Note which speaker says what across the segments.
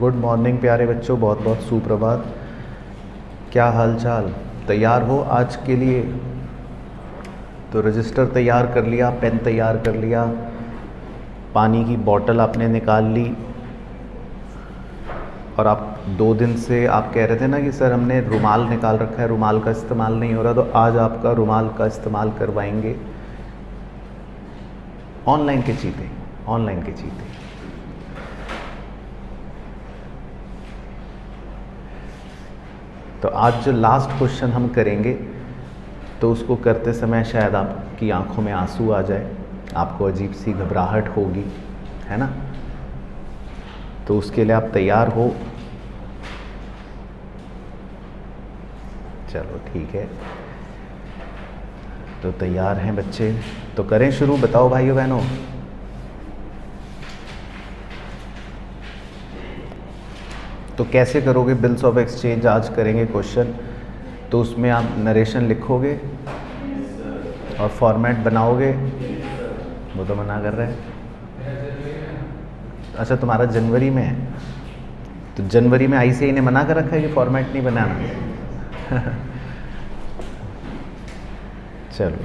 Speaker 1: Good morning प्यारे बच्चों, बहुत बहुत सुप्रभात। क्या हाल चाल? तैयार हो आज के लिए? तो रजिस्टर तैयार कर लिया, पेन तैयार कर लिया, पानी की बोतल आपने निकाल ली। और आप 2 दिन से आप कह रहे थे ना कि सर हमने रुमाल निकाल रखा है, रुमाल का इस्तेमाल नहीं हो रहा, तो आज आपका रुमाल का इस्तेमाल करवाएंगे। ऑनलाइन के चीते, ऑनलाइन के चीते। तो आज जो लास्ट क्वेश्चन हम करेंगे, तो उसको करते समय शायद आपकी आंखों में आंसू आ जाए, आपको अजीब सी घबराहट होगी, है ना? तो उसके लिए आप तैयार हो? चलो ठीक है, तो तैयार हैं बच्चे, तो करें शुरू। बताओ भाइयों बहनों। तो कैसे करोगे बिल्स ऑफ एक्सचेंज? आज करेंगे क्वेश्चन, तो उसमें आप नरेशन लिखोगे और फॉर्मेट बनाओगे। वो तो मना कर रहे हैं। अच्छा, तुम्हारा जनवरी में है, तो जनवरी में आईसीआई ने मना कर रखा है कि फॉर्मेट नहीं बनाना। चलो,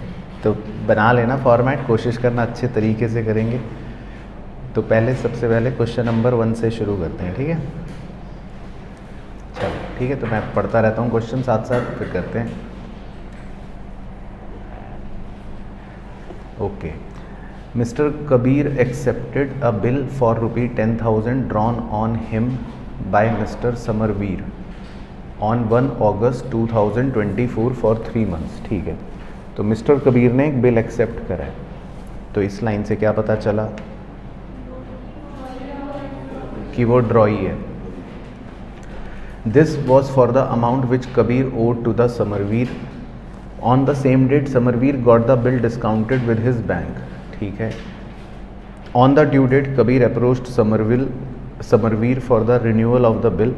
Speaker 1: तो बना लेना फॉर्मेट, कोशिश करना अच्छे तरीके से करेंगे। तो पहले सबसे पहले क्वेश्चन नंबर 1 से शुरू करते हैं, ठीक है? चलो ठीक है, तो मैं पढ़ता रहता हूँ क्वेश्चन साथ साथ, फिर करते हैं। Okay. Mister Kabir accepted a bill for ₹10,000 drawn on him by mister Samarveer on 1 August 2024 for 3 months। ठीक है, तो मिस्टर कबीर ने एक बिल एक्सेप्ट करा है, तो इस लाइन से क्या पता चला कि वो ड्रॉई है। This was for the amount which Kabir owed to the Samarveer on the same date Samarveer got the bill discounted with his bank. ठीक है। On the due date Kabir approached Samarveer for the renewal of the bill.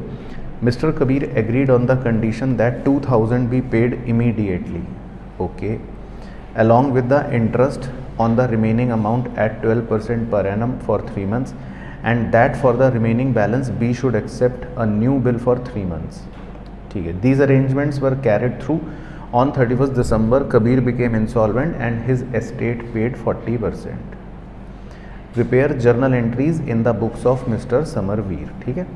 Speaker 1: Mister Kabir agreed on the condition that 2,000 be paid immediately, okay, along with the interest on the remaining amount at 12% per annum for 3 months, and that for the remaining balance B should accept a new bill for 3 months. ठीक है, these arrangements were carried through on 31st December. Kabir became insolvent and his estate paid 40%. Prepare journal entries in the books of Mr. Samarveer. ठीक है,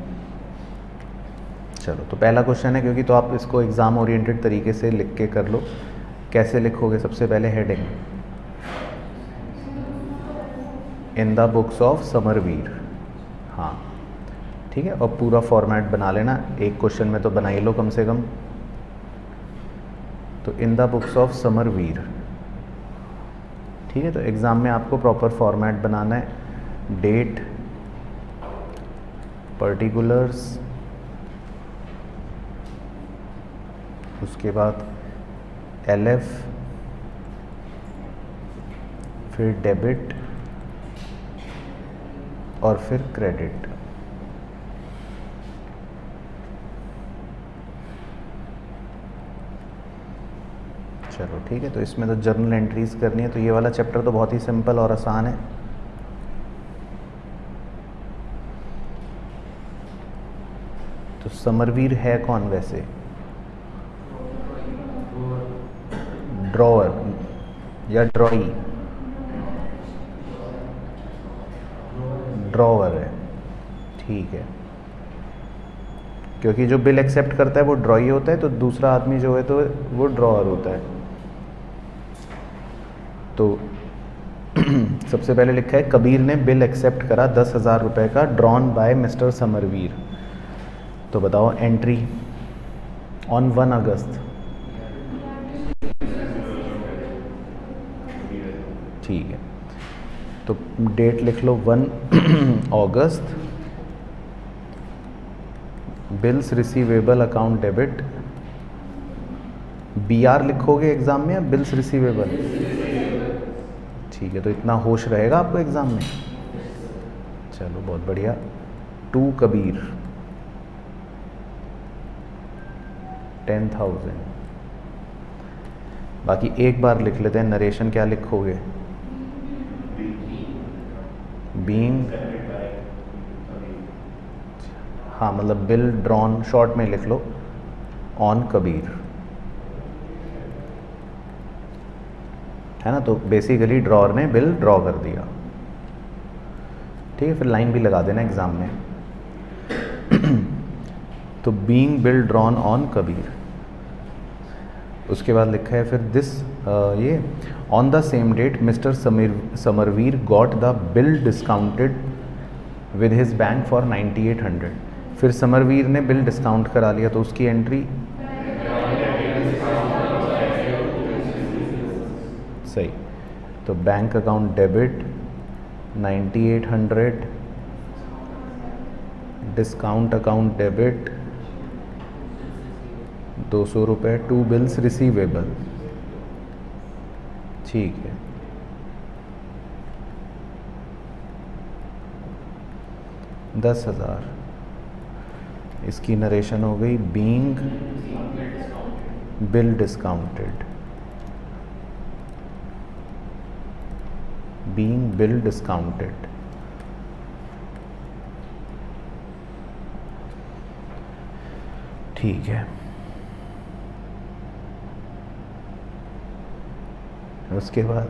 Speaker 1: चलो, तो पहला question है, क्योंकि तो आप इसको एग्ज़ाम ओरिएंटेड तरीके से लिख के कर लो। कैसे लिखोगे? सबसे पहले heading in the books of Samarveer, हाँ ठीक है, और पूरा फॉर्मेट बना लेना। एक क्वेश्चन में तो बना ही लो कम से कम। तो इन द बुक्स ऑफ समरवीर, ठीक है, तो एग्ज़ाम में आपको प्रॉपर फॉर्मेट बनाना है। डेट, पर्टिकुलर्स, उसके बाद LF, फिर डेबिट और फिर क्रेडिट। चलो ठीक है, तो इसमें तो जर्नल एंट्रीज करनी है। तो ये वाला चैप्टर तो बहुत ही सिंपल और आसान है। तो समरवीर है कौन वैसे? ड्रॉअर या ड्रॉई? ड्रॉवर है, ठीक है, क्योंकि जो बिल एक्सेप्ट करता है वो ड्रॉई होता है, तो दूसरा आदमी जो है तो वो ड्रॉअर होता है। तो सबसे पहले लिखा है कबीर ने बिल एक्सेप्ट करा 10,000 रुपये का, ड्रॉन बाय मिस्टर समरवीर। तो बताओ एंट्री ऑन 1 अगस्त, ठीक है, तो डेट लिख लो 1 अगस्त। Bills receivable account debit, BR लिखोगे एग्जाम में या बिल्स रिसीवेबल? ठीक है, तो इतना होश रहेगा आपको एग्जाम में। चलो बहुत बढ़िया। 2 कबीर 10,000। बाकी एक बार लिख लेते हैं नरेशन, क्या लिखोगे? बीइंग, हाँ मतलब बिल ड्रॉन शॉर्ट में लिख लो ऑन कबीर, है ना। तो बेसिकली ड्रॉर ने बिल ड्रॉ कर दिया, ठीक है। फिर लाइन भी लगा देना एग्ज़ाम में। तो being bill drawn on Kabir, उसके बाद लिखा है फिर दिस ये on the same date mister Samarveer got the bill discounted with his bank for 9800। फिर समरवीर ने बिल डिस्काउंट करा लिया, तो उसकी एंट्री सही। तो bank account debit 9800, discount account debit 200 रुपये, टू बिल्स रिसीवेबल, ठीक है। दस 10,000। इसकी नरेशन हो गई being bill discounted, being bill discounted. ठीक है। उसके बाद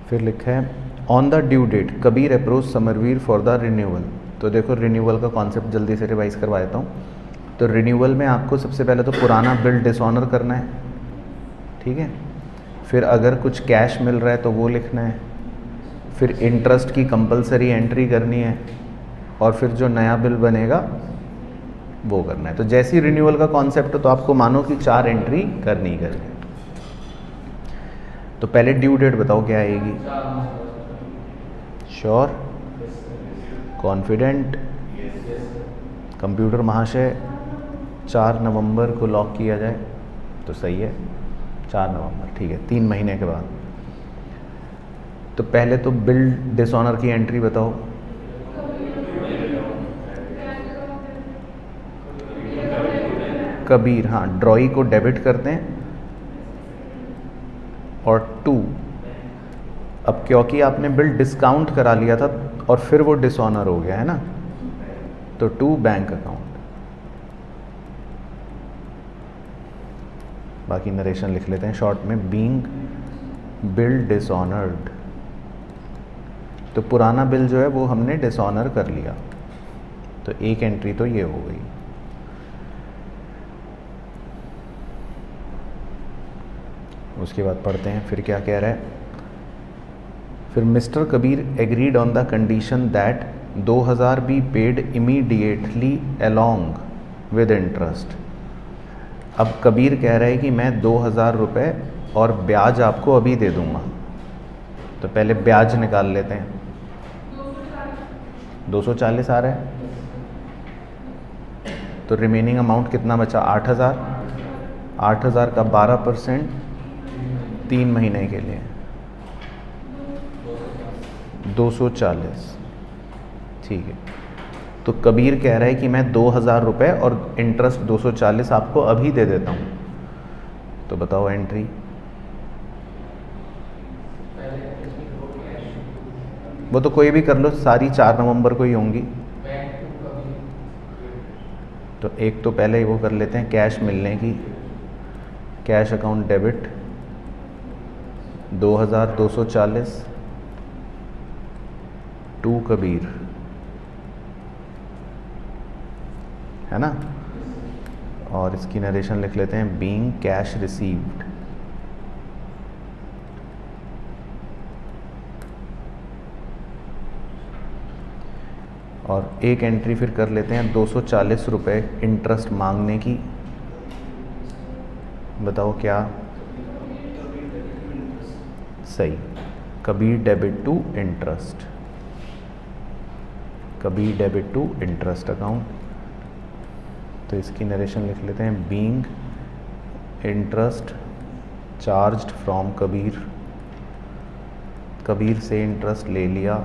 Speaker 1: फिर लिखा है on the due date Kabir approach Samarveer for the renewal. तो देखो रिन्यूअल का कॉन्सेप्ट जल्दी से रिवाइज करवा देता हूँ। तो रिन्यूअल में आपको सबसे पहले तो पुराना बिल डिसऑनर करना है, ठीक है। फिर अगर कुछ कैश मिल रहा है तो वो लिखना है, फिर इंटरेस्ट की कंपलसरी एंट्री करनी है, और फिर जो नया बिल बनेगा वो करना है। तो जैसी रिन्यूअल का कॉन्सेप्ट हो तो आपको मानो कि 4 एंट्री करनी ही करनी है। तो पहले ड्यू डेट बताओ क्या आएगी? श्योर, कॉन्फिडेंट, कंप्यूटर महाशय 4 नवंबर को लॉक किया जाए तो सही है, 4 नवंबर, ठीक है, 3 महीने के बाद। तो पहले तो बिल डिसऑनर की एंट्री बताओ। कबीर, हाँ, ड्रॉई को डेबिट करते हैं, और 2, अब क्योंकि आपने बिल डिस्काउंट करा लिया था और फिर वो डिसऑनर हो गया है ना, तो 2 बैंक अकाउंट। बाकी नरेशन लिख लेते हैं शॉर्ट में, बीइंग बिल डिसऑनर्ड। तो पुराना बिल जो है वो हमने डिसऑनर कर लिया, तो एक एंट्री तो ये हो गई। उसके बाद पढ़ते हैं फिर क्या कह रहा है। फिर mister Kabir agreed on the condition that 2000 B paid immediately along with interest. अब कबीर कह रहा है कि मैं 2000 रुपये और ब्याज आपको अभी दे दूंगा। तो पहले ब्याज निकाल लेते हैं। 240 आ रहा है, तो रिमेनिंग अमाउंट कितना बचा? 8000। 8000 का 12% 3 महीने के लिए 240, ठीक है। तो कबीर कह रहा है कि मैं 2000 रुपये और इंटरेस्ट 240 आपको अभी दे देता हूँ। तो बताओ एंट्री। वो तो कोई भी कर लो, सारी 4 नवंबर को ही होंगी। तो एक तो पहले ही वो कर लेते हैं, कैश मिलने की, cash account debit 2240 to Kabir, है ना। और इसकी नरेशन लिख लेते हैं, बीइंग कैश रिसीव्ड। और एक एंट्री फिर कर लेते हैं 240 रुपये इंटरेस्ट मांगने की। बताओ क्या सही? Kabir debit to interest, Kabir debit to interest account. तो इसकी नरेशन लिख लेते हैं, being interest charged from Kabir. Kabir से इंटरेस्ट ले लिया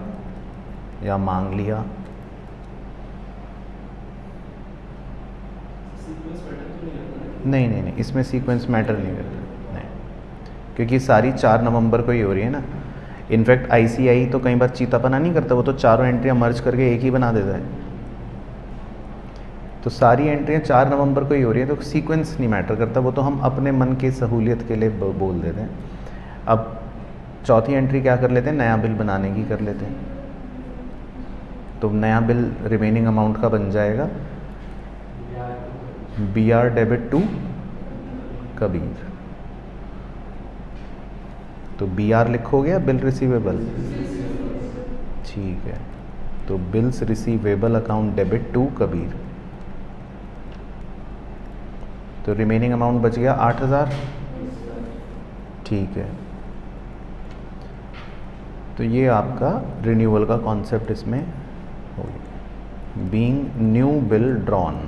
Speaker 1: या मांग लिया। नहीं नहीं नहीं, इसमें सीक्वेंस मैटर नहीं करता, नहीं, क्योंकि सारी 4 नवंबर को ही हो रही है ना। इनफैक्ट आईसीआई तो कई बार चीतापना नहीं करता, वो तो चारों एंट्रियाँ मर्ज करके एक ही बना देता है। तो सारी एंट्रियाँ 4 नवंबर को ही हो रही है, तो सीक्वेंस नहीं मैटर करता, वो तो हम अपने मन की सहूलियत के लिए बोल देते हैं। अब चौथी एंट्री क्या कर लेते हैं, नया बिल बनाने की कर लेते हैं। तो नया बिल रिमेनिंग अमाउंट का बन जाएगा BR डेबिट टू कबीर। तो BR लिखोगे या बिल रिसीवेबल? ठीक है, तो bills receivable account debit to Kabir. तो रिमेनिंग अमाउंट बच गया 8000। ठीक है, तो ये आपका रिन्यूअल का कॉन्सेप्ट इसमें हो गया। Being new bill drawn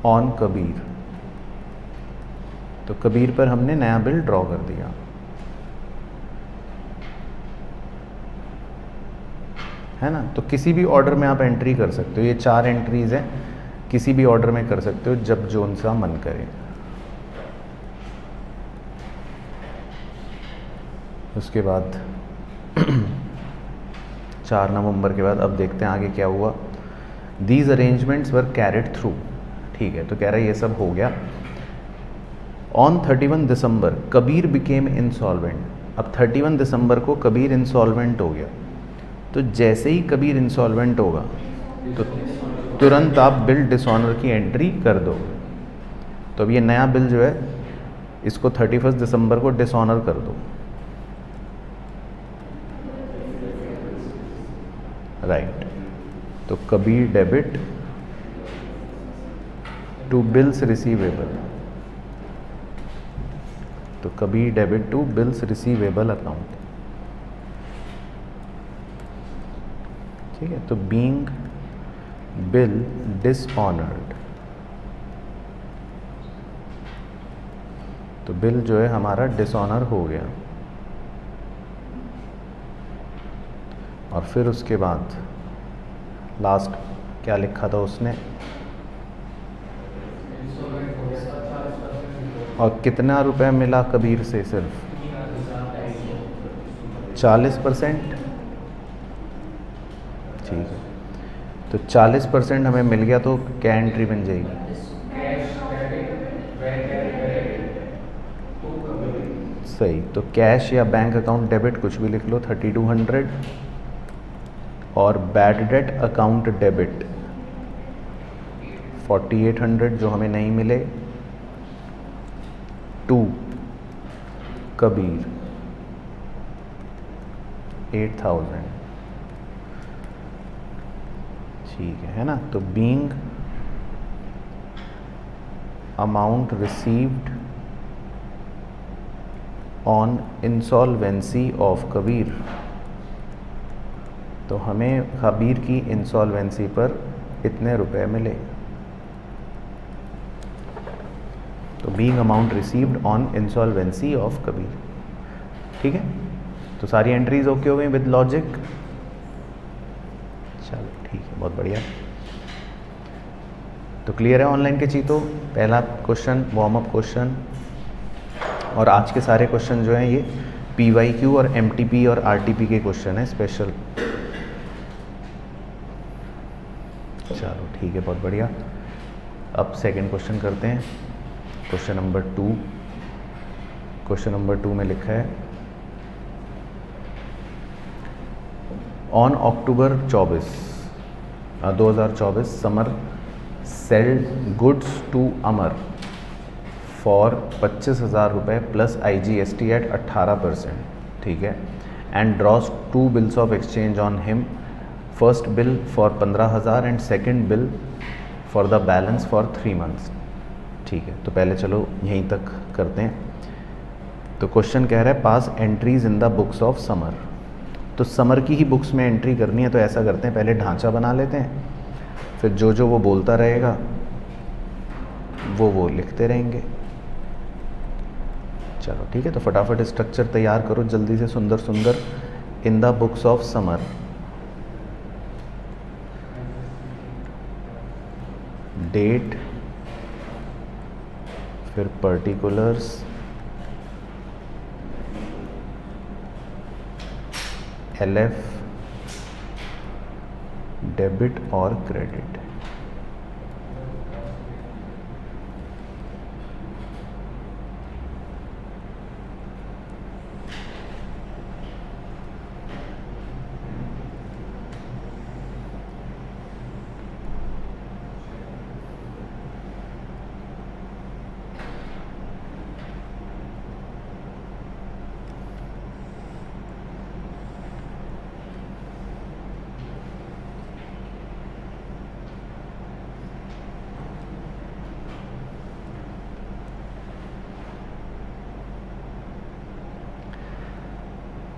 Speaker 1: on Kabir, तो कबीर पर हमने नया बिल ड्रॉ कर दिया, है ना। तो किसी भी ऑर्डर में आप एंट्री कर सकते हो, ये 4 एंट्रीज हैं, किसी भी ऑर्डर में कर सकते हो जब जोन सा मन करे। उसके बाद 4 नवंबर के बाद अब देखते हैं आगे क्या हुआ। These arrangements were carried through. ठीक है, तो कह रहा है ये सब हो गया। On 31 December Kabir became insolvent. अब 31 दिसंबर को कबीर इंसॉल्वेंट हो गया, तो जैसे ही कबीर इंसॉल्वेंट होगा तो तुरंत आप बिल डिसऑनर की एंट्री कर दो। तो अब ये नया बिल जो है इसको 31 दिसंबर को डिसऑनर कर दो। राइट, तो Kabir debit to bills receivable, तो Kabir debit to bills receivable account. ठीक है, तो बीइंग बिल डिसऑनर्ड, तो बिल जो है हमारा डिसऑनर हो गया। और फिर उसके बाद लास्ट क्या लिखा था उसने, और कितना रुपए मिला कबीर से, सिर्फ 40%। ठीक है, तो 40% हमें मिल गया, तो क्या एंट्री बन जाएगी? सही, तो कैश या बैंक अकाउंट डेबिट कुछ भी लिख लो 3200, और बैड डेट अकाउंट डेबिट 4800 जो हमें नहीं मिले, टू कबीर 8000। ठीक है ना। तो being amount received on insolvency of Kabir, तो हमें कबीर की इंसॉल्वेंसी पर इतने रुपए मिले। तो being amount received on insolvency of Kabir. ठीक है, तो सारी एंट्रीज ओके हो गई विद लॉजिक। चलो ठीक है, बहुत बढ़िया। तो क्लियर है ऑनलाइन के चीज़। तो पहला क्वेश्चन वार्म अप क्वेश्चन, और आज के सारे क्वेश्चन जो हैं ये PYQ और MTP और RTP के क्वेश्चन है स्पेशल। चलो ठीक है, बहुत बढ़िया। अब सेकंड क्वेश्चन करते हैं, क्वेश्चन नंबर 2। क्वेश्चन नंबर 2 में लिखा है on October 2024 Samar sold goods to Amar for 25,000 रुपये प्लस IGST एट 18%। ठीक है, and draws 2 bills of exchange on him, first bill for 15,000 and second bill for the balance for 3 months. ठीक है, तो पहले चलो यहीं तक करते हैं। तो क्वेश्चन कह रहा है pass entries in the books of Samar. तो समर की ही बुक्स में एंट्री करनी है, तो ऐसा करते हैं पहले ढांचा बना लेते हैं, फिर जो जो वो बोलता रहेगा वो लिखते रहेंगे। चलो ठीक है, तो फटाफट स्ट्रक्चर तैयार करो जल्दी से, सुंदर सुंदर। In the books of Samar, date, फिर पर्टिकुलर्स, LF, डेबिट और क्रेडिट।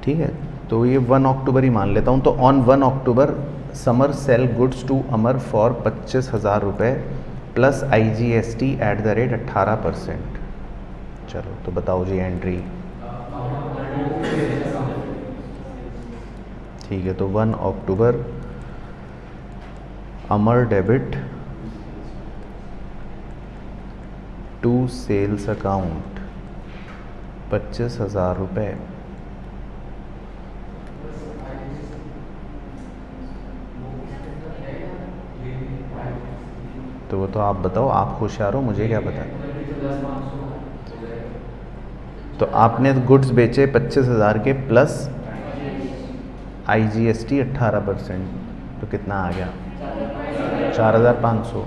Speaker 1: ठीक है, तो ये 1 अक्टूबर ही मान लेता हूँ। तो on 1 October Samar sell goods to Amar for 25,000 रुपये plus IGST at the rate 18%। चलो तो बताओ जी एंट्री। ठीक है, तो 1 अक्टूबर अमर डेबिट टू सेल्स अकाउंट 25,000 रुपये तो वो तो आप बताओ, आप होशियार हो, मुझे क्या पता। तो आपने गुड्स बेचे 25,000 के प्लस IGST 18%, तो कितना आ गया 4,500।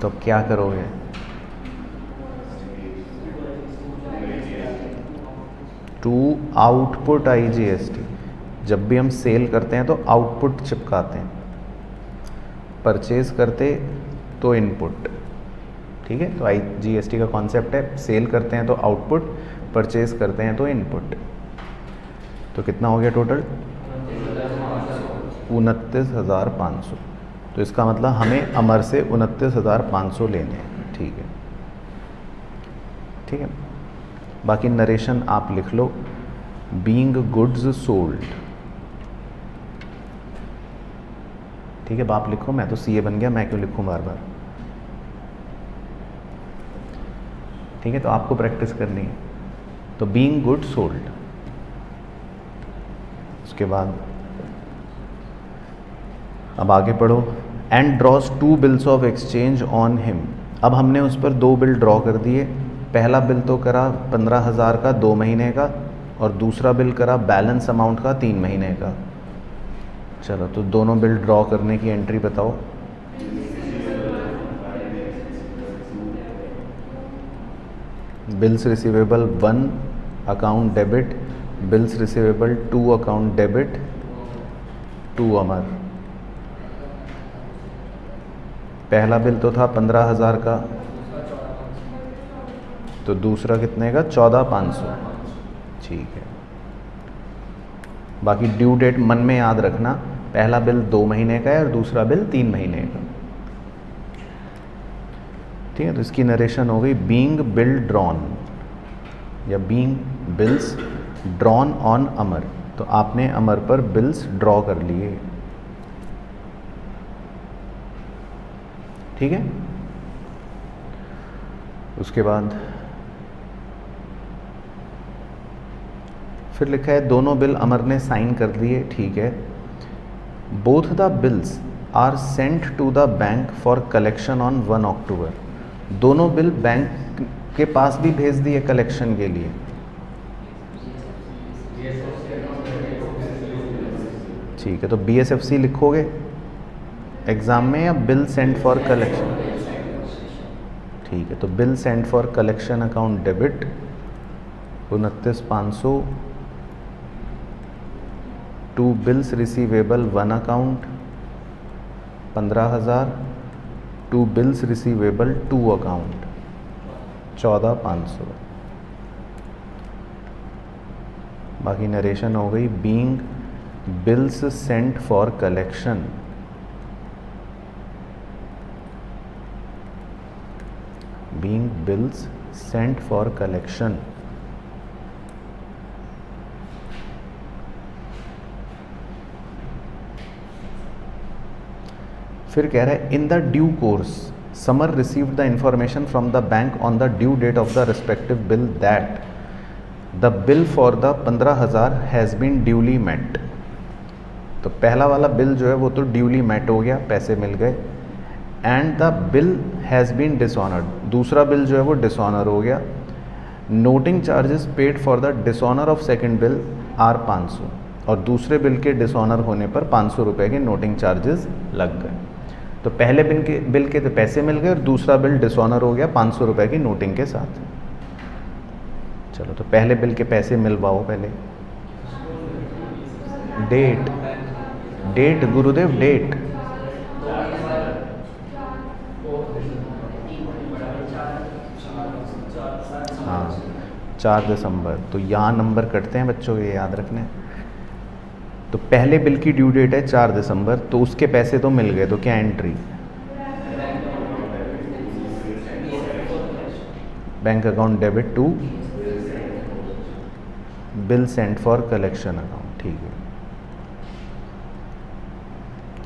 Speaker 1: तो अब क्या करोगे? टू आउटपुट IGST, जब भी हम सेल करते हैं तो आउटपुट चिपकाते हैं, परचेज करते तो इनपुट। ठीक है, तो IGST का कॉन्सेप्ट है, सेल करते हैं तो आउटपुट, परचेज करते हैं तो इनपुट। तो कितना हो गया टोटल 29,500। तो इसका मतलब हमें अमर से 29,500 लेने हैं। ठीक है, ठीक है, बाकी नरेशन आप लिख लो। बीइंग गुड्स सोल्ड, ठीक है, आप लिखो, मैं तो CA बन गया, मैं क्यों लिखूं बार बार। ठीक है, तो आपको प्रैक्टिस करनी है। तो बीइंग गुड सोल्ड, उसके बाद अब आगे पढ़ो। And draws 2 bills of exchange on him. अब हमने उस पर 2 बिल ड्रॉ कर दिए। पहला बिल तो करा 15,000 का 2 महीने का, और दूसरा बिल करा बैलेंस अमाउंट का 3 महीने का। चलो तो दोनों बिल ड्रॉ करने की एंट्री बताओ। Bills receivable 1 account debit, bills receivable 2 account debit to Amar. पहला बिल तो था 15,000 का, तो दूसरा कितने का 14,500। ठीक है, बाकी ड्यू डेट मन में याद रखना, पहला बिल 2 महीने का है और दूसरा बिल 3 महीने का। ठीक है, तो इसकी नरेशन हो गई। बीइंग बिल ड्रॉन या बीइंग बिल्स ड्रॉन ऑन अमर, तो आपने अमर पर बिल्स ड्रॉ कर लिए। ठीक है, उसके बाद फिर लिखा है दोनों बिल अमर ने साइन कर दिए। ठीक है, both the bills are sent to the bank for collection on 1 October. दोनों बिल बैंक के पास भी भेज दिए कलेक्शन के लिए। ठीक है, तो BSFC लिखोगे एग्जाम में या बिल सेंट फॉर कलेक्शन? ठीक है, तो bill sent for collection account debit 29,500 to bills receivable 1 account 15,000 to bills receivable 2 account 14,500। बाकी नरेशन हो गई। Being bills sent for collection, being bills sent for collection, फिर कह रहा है in the due course Samar received the information from the bank on the due date of the respective bill that the bill for the 15,000 has been duly met. तो पहला वाला bill जो है वो तो ड्यूली मेट हो गया, पैसे मिल गए। And the bill has been dishonoured, दूसरा बिल जो है वो डिसऑनर हो गया। Noting charges paid for the dishonour of second bill are 500, और दूसरे बिल के डिसऑनर होने पर 500 रुपये के नोटिंग चार्जेस लग गए। तो पहले बिल के तो पैसे मिल गए और दूसरा बिल डिसऑनर हो गया 500 रुपये की नोटिंग के साथ। चलो तो पहले बिल के पैसे मिलवाओ पहले। डेट गुरुदेव, डेट हाँ 4 दिसंबर। तो यहाँ नंबर कटते हैं बच्चों, ये याद रखने। तो पहले बिल की ड्यू डेट है 4 दिसंबर, तो उसके पैसे तो मिल गए, तो क्या entry? Bank account debit to bill sent for collection account, ठीक है।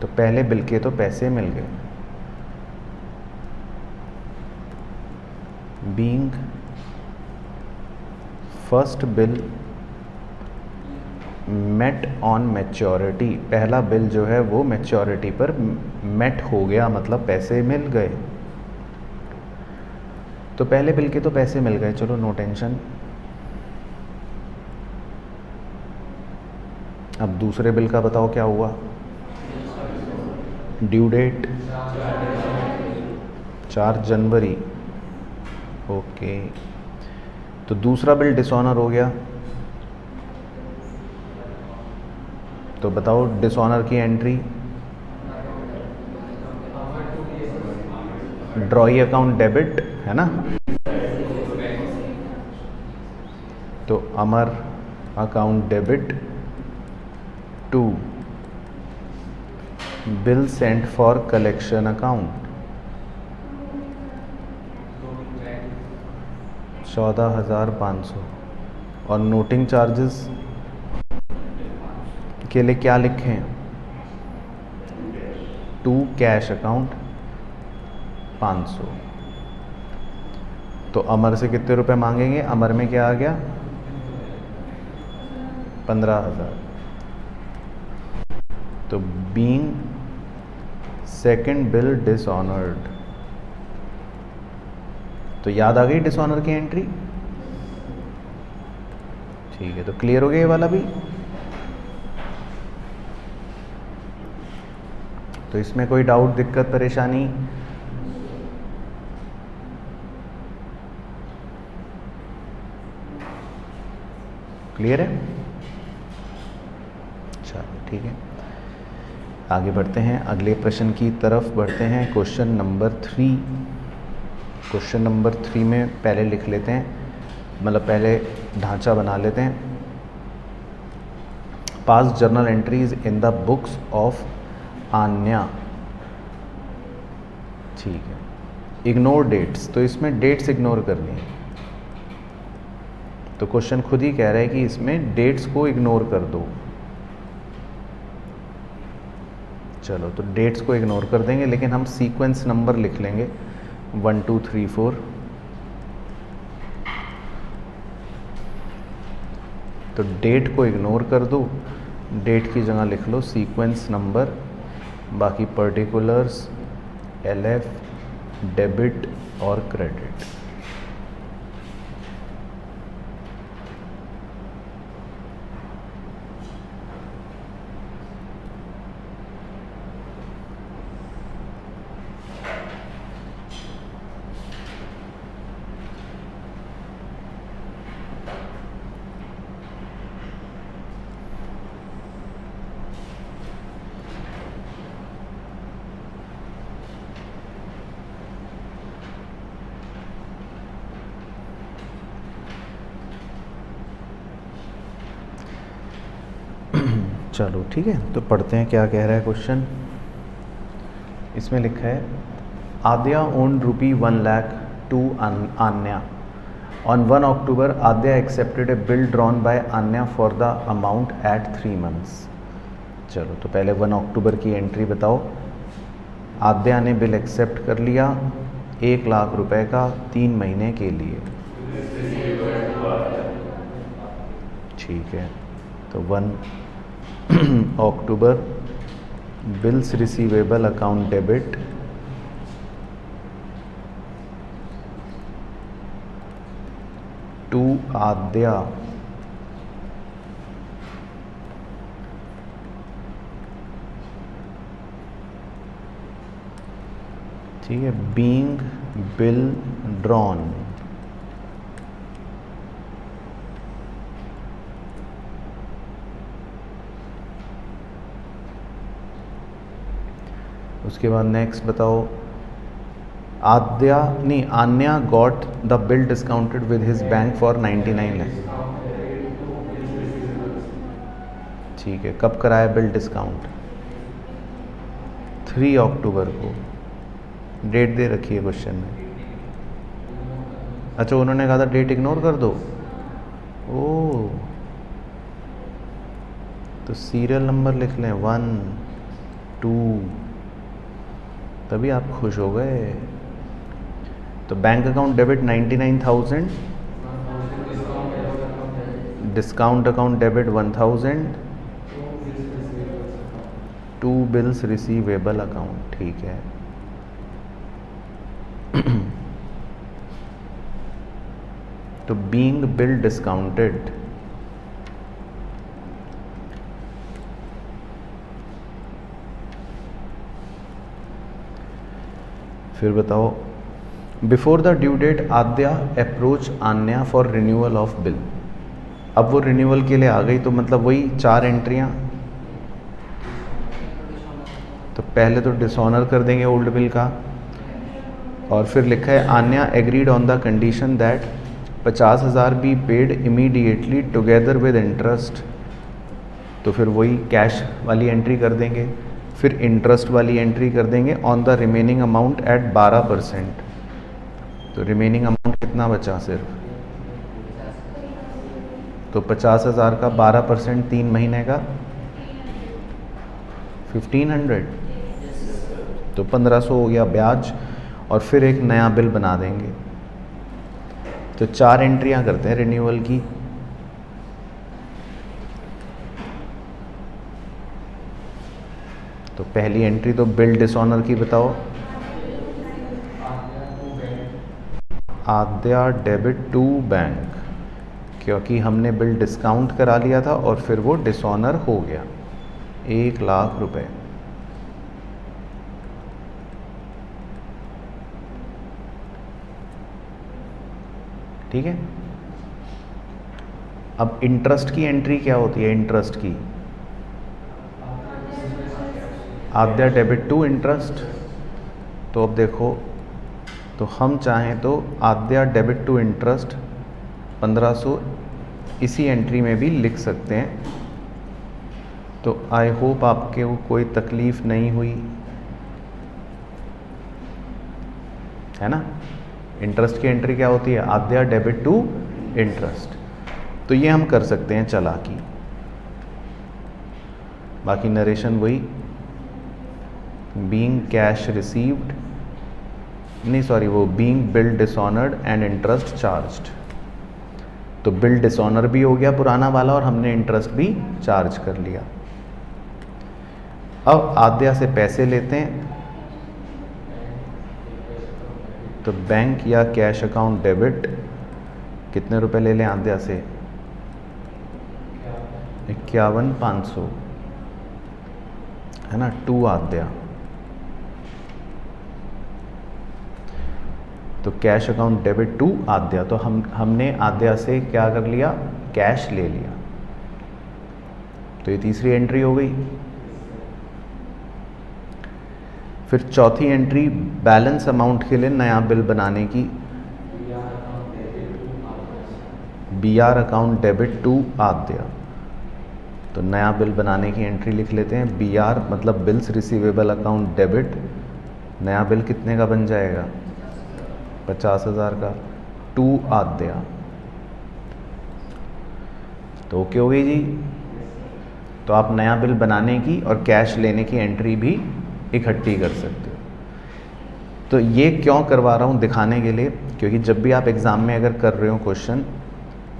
Speaker 1: तो पहले बिल के तो पैसे मिल गए। Being first bill met on maturity, पहला बिल जो है वो मैच्योरिटी पर मेट हो गया, मतलब पैसे मिल गए। तो पहले बिल के तो पैसे मिल गए, चलो नो टेंशन। अब दूसरे बिल का बताओ क्या हुआ। ड्यू डेट 4 जनवरी, ओके। तो दूसरा बिल डिसऑनर हो गया, तो बताओ डिसऑनर की एंट्री। ड्रॉई अकाउंट डेबिट है ना, तो Amar account debit to bill sent for collection account 14,500। और नोटिंग चार्जेस के लिए क्या लिखें? To cash account 500। तो अमर से कितने रुपए मांगेंगे? अमर में क्या आ गया? 15,000। तो बीइंग सेकंड बिल डिसऑनर्ड, तो याद आ गई डिसऑनर की एंट्री, ठीक है। तो क्लियर हो गया ये वाला भी। तो इसमें कोई डाउट, दिक्कत, परेशानी? क्लियर है? चलो ठीक है, आगे बढ़ते हैं, अगले प्रश्न की तरफ बढ़ते हैं। Question number 3। क्वेश्चन नंबर 3 में पहले लिख लेते हैं, मतलब पहले ढांचा बना लेते हैं। Pass journal entries in the books of Anya, ठीक है। इग्नोर डेट्स, तो इसमें डेट्स इग्नोर करनी है। तो क्वेश्चन खुद ही कह रहा है कि इसमें डेट्स को इग्नोर कर दो। चलो, तो डेट्स को इग्नोर कर देंगे, लेकिन हम सीक्वेंस नंबर लिख लेंगे 1 2 3 4। तो डेट को इग्नोर कर दो, डेट की जगह लिख लो सीक्वेंस नंबर, बाकी पर्टिकुलर्स, LF, डेबिट और क्रेडिट। चलो ठीक है, तो पढ़ते हैं क्या कह रहा है क्वेश्चन। इसमें लिखा है, Aadya owes ₹1 lakh to Anya. On 1 October Aadya accepted a bill drawn by Anya for the amount at 3 months. चलो, तो पहले 1 अक्टूबर की एंट्री बताओ। आद्या ने बिल एक्सेप्ट कर लिया 1 लाख रुपए का 3 महीने के लिए, ठीक है। तो 1 October bills receivable account debit to Aadya ठीक है, बीइंग बिल ड्रॉन उसके बाद नेक्स्ट बताओ, आद्या नहीं, Anya got the bill discounted with his bank for 99 lakh. ठीक है, कब कराया बिल डिस्काउंट? 3 अक्टूबर को। डेट दे रखी है क्वेश्चन में। अच्छा, उन्होंने कहा था डेट इग्नोर कर दो। ओ, तो सीरियल नंबर लिख लें 1 2, तभी आप खुश हो गए। तो bank account debit 99,000, discount account debit 1000, 2 bills receivable account. ठीक है। तो बीइंग बिल डिस्काउंटेड, फिर बताओ, before the due date Adya approach Anya for renewal of bill. अब वो रिन्यूअल के लिए आ गई, तो मतलब वही 4 एंट्रियां। तो पहले तो डिसऑनर कर देंगे ओल्ड बिल का, और फिर लिखा है Anya agreed on the condition that 50,000 be paid immediately together with interest. तो फिर वही कैश वाली एंट्री कर देंगे, फिर इंटरेस्ट वाली एंट्री कर देंगे on the remaining amount at 12%। तो रिमेनिंग अमाउंट कितना बचा सिर्फ? तो 50,000 का 12% 3 महीने का 1500, तो 1500 हो गया ब्याज, और फिर एक नया बिल बना देंगे। तो 4 एंट्रियां करते हैं रिन्यूअल की। तो पहली एंट्री तो बिल डिसऑनर की बताओ। आद्या डेबिट टू बैंक, क्योंकि हमने बिल डिस्काउंट करा लिया था और फिर वो डिसऑनर हो गया। 1 लाख रुपए। ठीक है। अब इंटरेस्ट की एंट्री क्या होती है? इंटरेस्ट की, आद्या डेबिट टू इंटरेस्ट। तो अब देखो, तो हम चाहें तो आद्या डेबिट टू इंटरेस्ट 1500 इसी एंट्री में भी लिख सकते हैं। तो आई होप आपके को कोई तकलीफ नहीं हुई है ना। इंटरेस्ट की एंट्री क्या होती है? आद्या डेबिट टू इंटरेस्ट। तो ये हम कर सकते हैं चालाकी, बाकी नरेशन वही। बीइंग कैश रिसीव्ड, नहीं सॉरी, वो being bill dishonoured and interest charged. तो बिल डिसऑनर भी हो गया पुराना वाला, और हमने इंटरेस्ट भी चार्ज कर लिया। अब आद्या से पैसे लेते हैं, तो बैंक या कैश अकाउंट डेबिट, कितने रुपए ले लें आद्या से? 51,500 है ना, 2 आद्या। तो कैश अकाउंट डेबिट टू आद्या, तो हमने आद्या से क्या कर लिया? कैश ले लिया। तो ये तीसरी एंट्री हो गई। फिर चौथी एंट्री बैलेंस अमाउंट के लिए नया बिल बनाने की। BR अकाउंट डेबिट टू आद्या। तो नया बिल बनाने की एंट्री लिख लेते हैं। BR मतलब बिल्स रिसीवेबल अकाउंट डेबिट, नया बिल कितने का बन जाएगा? 50,000 का, 2 आद्या। तो ओके हो गई जी। तो आप नया बिल बनाने की और कैश लेने की एंट्री भी इकट्ठी कर सकते हो। तो ये क्यों करवा रहा हूँ? दिखाने के लिए, क्योंकि जब भी आप एग्ज़ाम में अगर कर रहे हो क्वेश्चन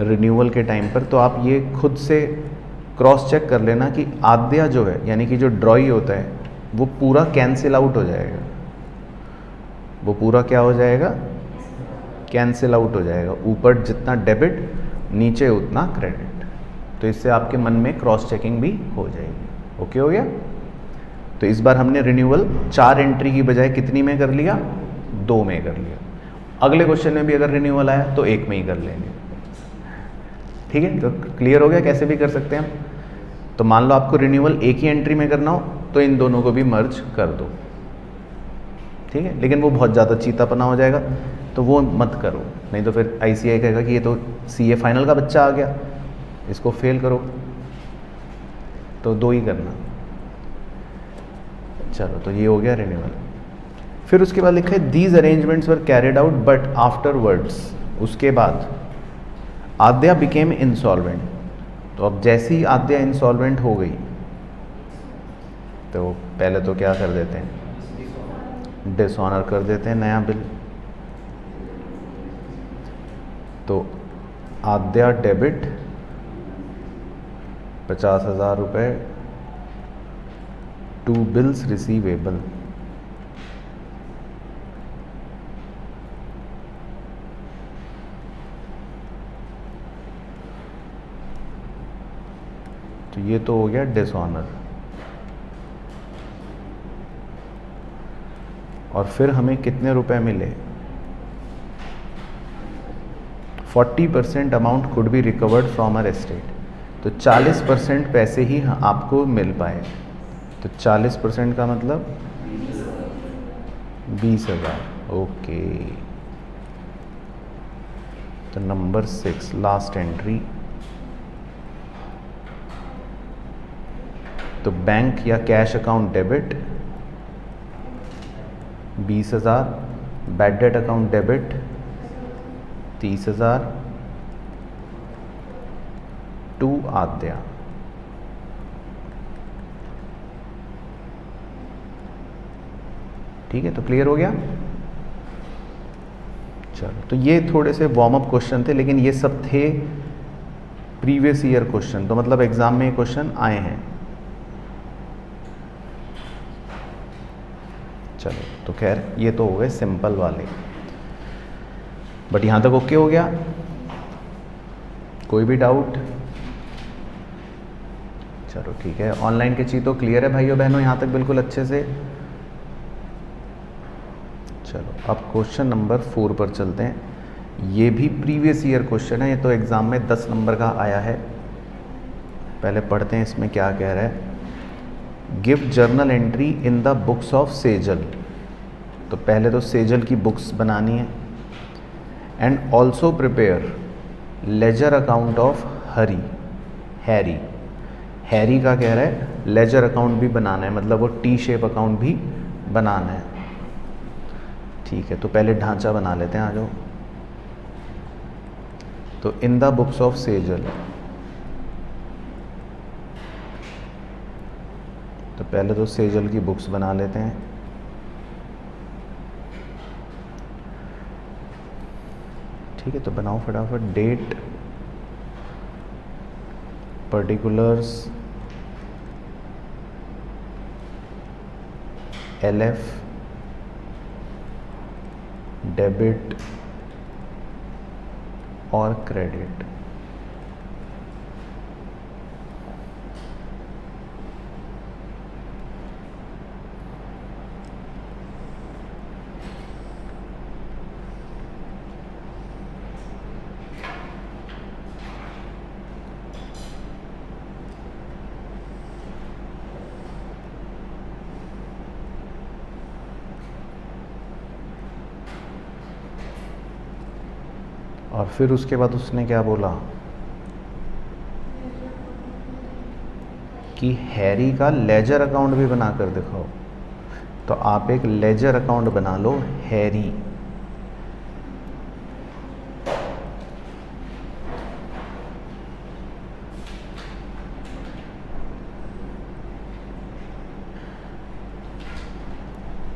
Speaker 1: रिन्यूअल के टाइम पर, तो आप ये खुद से क्रॉस चेक कर लेना कि आद्या जो है, यानी कि जो ड्रॉई होता है, वो पूरा कैंसिल आउट हो जाएगा। वो पूरा क्या हो जाएगा? कैंसिल आउट हो जाएगा। ऊपर जितना डेबिट, नीचे उतना क्रेडिट। तो इससे आपके मन में क्रॉस चेकिंग भी हो जाएगी। ओके हो गया। तो इस बार हमने रिन्यूअल 4 एंट्री की बजाय कितनी में कर लिया? 2 में कर लिया। अगले क्वेश्चन में भी अगर रिन्यूअल आया तो 1 में ही कर लेंगे। ठीक है, तो क्लियर हो गया कैसे भी कर सकते हैं हम। तो मान लो आपको रिन्यूअल एक ही एंट्री में करना हो, तो इन दोनों को भी मर्ज कर दो। ठीक है, लेकिन वो बहुत ज़्यादा चीतापना हो जाएगा, तो वो मत करो, नहीं तो फिर ICAI कहेगा कि ये तो CA फाइनल का बच्चा आ गया, इसको फेल करो। तो 2 ही करना। चलो, तो ये हो गया रिन्यूअल। फिर उसके बाद लिखा है these arrangements were carried out but afterwards, उसके बाद आद्या बिकेम इंसॉल्वेंट। तो अब जैसे ही आद्या इंसॉल्वेंट हो गई, तो पहले तो क्या कर देते हैं, डिसऑनर कर देते हैं नया बिल। तो आद्या डेबिट 50,000 रुपये टू बिल्स रिसीवेबल। तो ये तो हो गया डिसऑनर। और फिर हमें कितने रुपए मिले, 40% amount could be recovered from her estate. तो 40% पैसे ही आपको मिल पाए। तो 40% का मतलब 20,000। ओके, तो नंबर 6 लास्ट एंट्री। तो बैंक या cash account debit 20,000, bad debt account debit 30,000 to Aadya. ठीक है, तो क्लियर हो गया। चलो, तो ये थोड़े से वार्म अप क्वेश्चन थे, लेकिन ये सब थे प्रीवियस ईयर क्वेश्चन, तो मतलब एग्जाम में ये क्वेश्चन आए हैं। चलो, तो खैर ये तो हो गए सिंपल वाले, बट यहां तक ओके हो गया, कोई भी डाउट? चलो ठीक है, ऑनलाइन की चीज तो क्लियर है भाइयों बहनों यहां तक बिल्कुल अच्छे से। चलो, अब क्वेश्चन नंबर 4 पर चलते हैं। ये भी प्रीवियस ईयर क्वेश्चन है, ये तो एग्जाम में 10 नंबर का आया है। पहले पढ़ते हैं इसमें क्या कह रहा है। Give journal entry in the books of Sejal. तो पहले तो सेजल की बुक्स बनानी है। And also prepare ledger account of Harry. Harry का कह रहा है लेजर अकाउंट भी बनाना है, मतलब वो टी शेप अकाउंट भी बनाना है। ठीक है, तो पहले ढांचा बना लेते हैं, आ जाओ। तो इन द बुक्स ऑफ सेजल, तो पहले तो सेजल की बुक्स बना लेते हैं। ठीक है, तो बनाओ फटाफट। डेट, पर्टिकुलर्स, LF, डेबिट और क्रेडिट। और फिर उसके बाद उसने क्या बोला कि हैरी का लेजर अकाउंट भी बना कर दिखाओ। तो आप एक लेजर अकाउंट बना लो हैरी।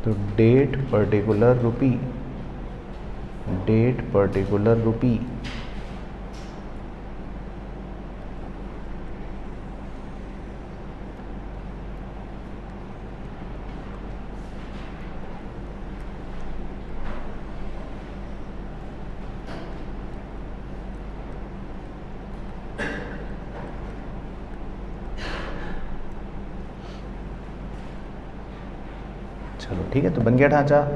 Speaker 1: तो डेट पर्टिकुलर रुपी, डेट पर्टिकुलर रुपी, चलो ठीक है, तो बन गया ढांचा।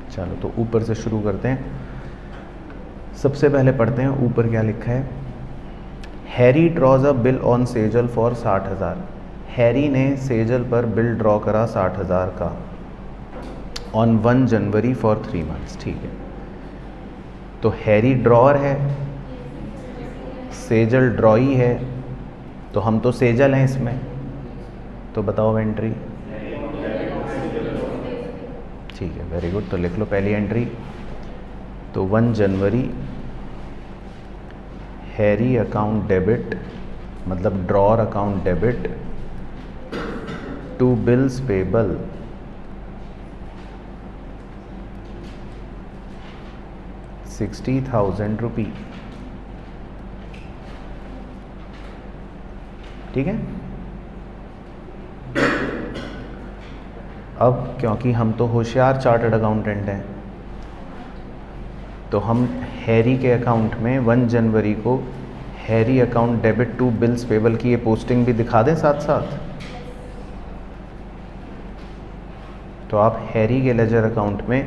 Speaker 1: चलो, तो ऊपर से शुरू करते हैं। सबसे पहले पढ़ते हैं ऊपर क्या लिखा है। Harry draws a bill on Sejal for 60,000। Harry ने सेजल पर बिल ड्रॉ करा 60,000 का ऑन 1 जनवरी फॉर 3 मंथ्स। ठीक है, तो हैरी ड्रॉअर है, सेजल ड्रॉई है, तो हम तो सेजल हैं इसमें, तो बताओ एंट्री। ठीक है, वेरी गुड। तो लिख लो पहली एंट्री। तो 1 जनवरी हैरी अकाउंट डेबिट, मतलब drawer account debit to bills payable 60,000 rupee. ठीक है, अब क्योंकि हम तो होशियार चार्टर्ड अकाउंटेंट हैं, तो हम हैरी के अकाउंट में 1 जनवरी को Harry account debit to bills payable की ये पोस्टिंग भी दिखा दें साथ साथ। तो आप हैरी के लेजर अकाउंट में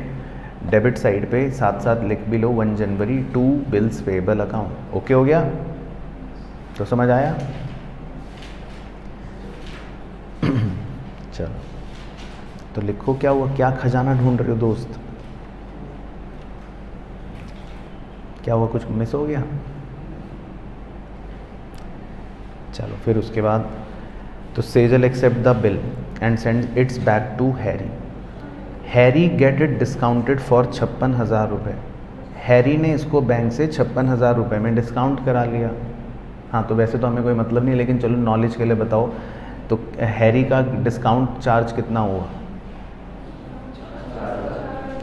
Speaker 1: डेबिट साइड पे साथ साथ लिख भी लो 1 January to bills payable account. Okay हो गया? तो समझ आया? चलो, तो लिखो क्या हुआ, क्या खजाना ढूंढ रहे हो दोस्त? क्या हुआ, कुछ मिस हो गया? चलो फिर उसके बाद, तो Sejal accept the bill and send its back to Harry. Harry get it discounted for 56,000 रुपये। हैरी ने इसको बैंक से 56,000 रुपये में डिस्काउंट करा लिया। हाँ, तो वैसे तो हमें कोई मतलब नहीं, लेकिन चलो नॉलेज के लिए बताओ, तो हैरी का डिस्काउंट चार्ज कितना हुआ?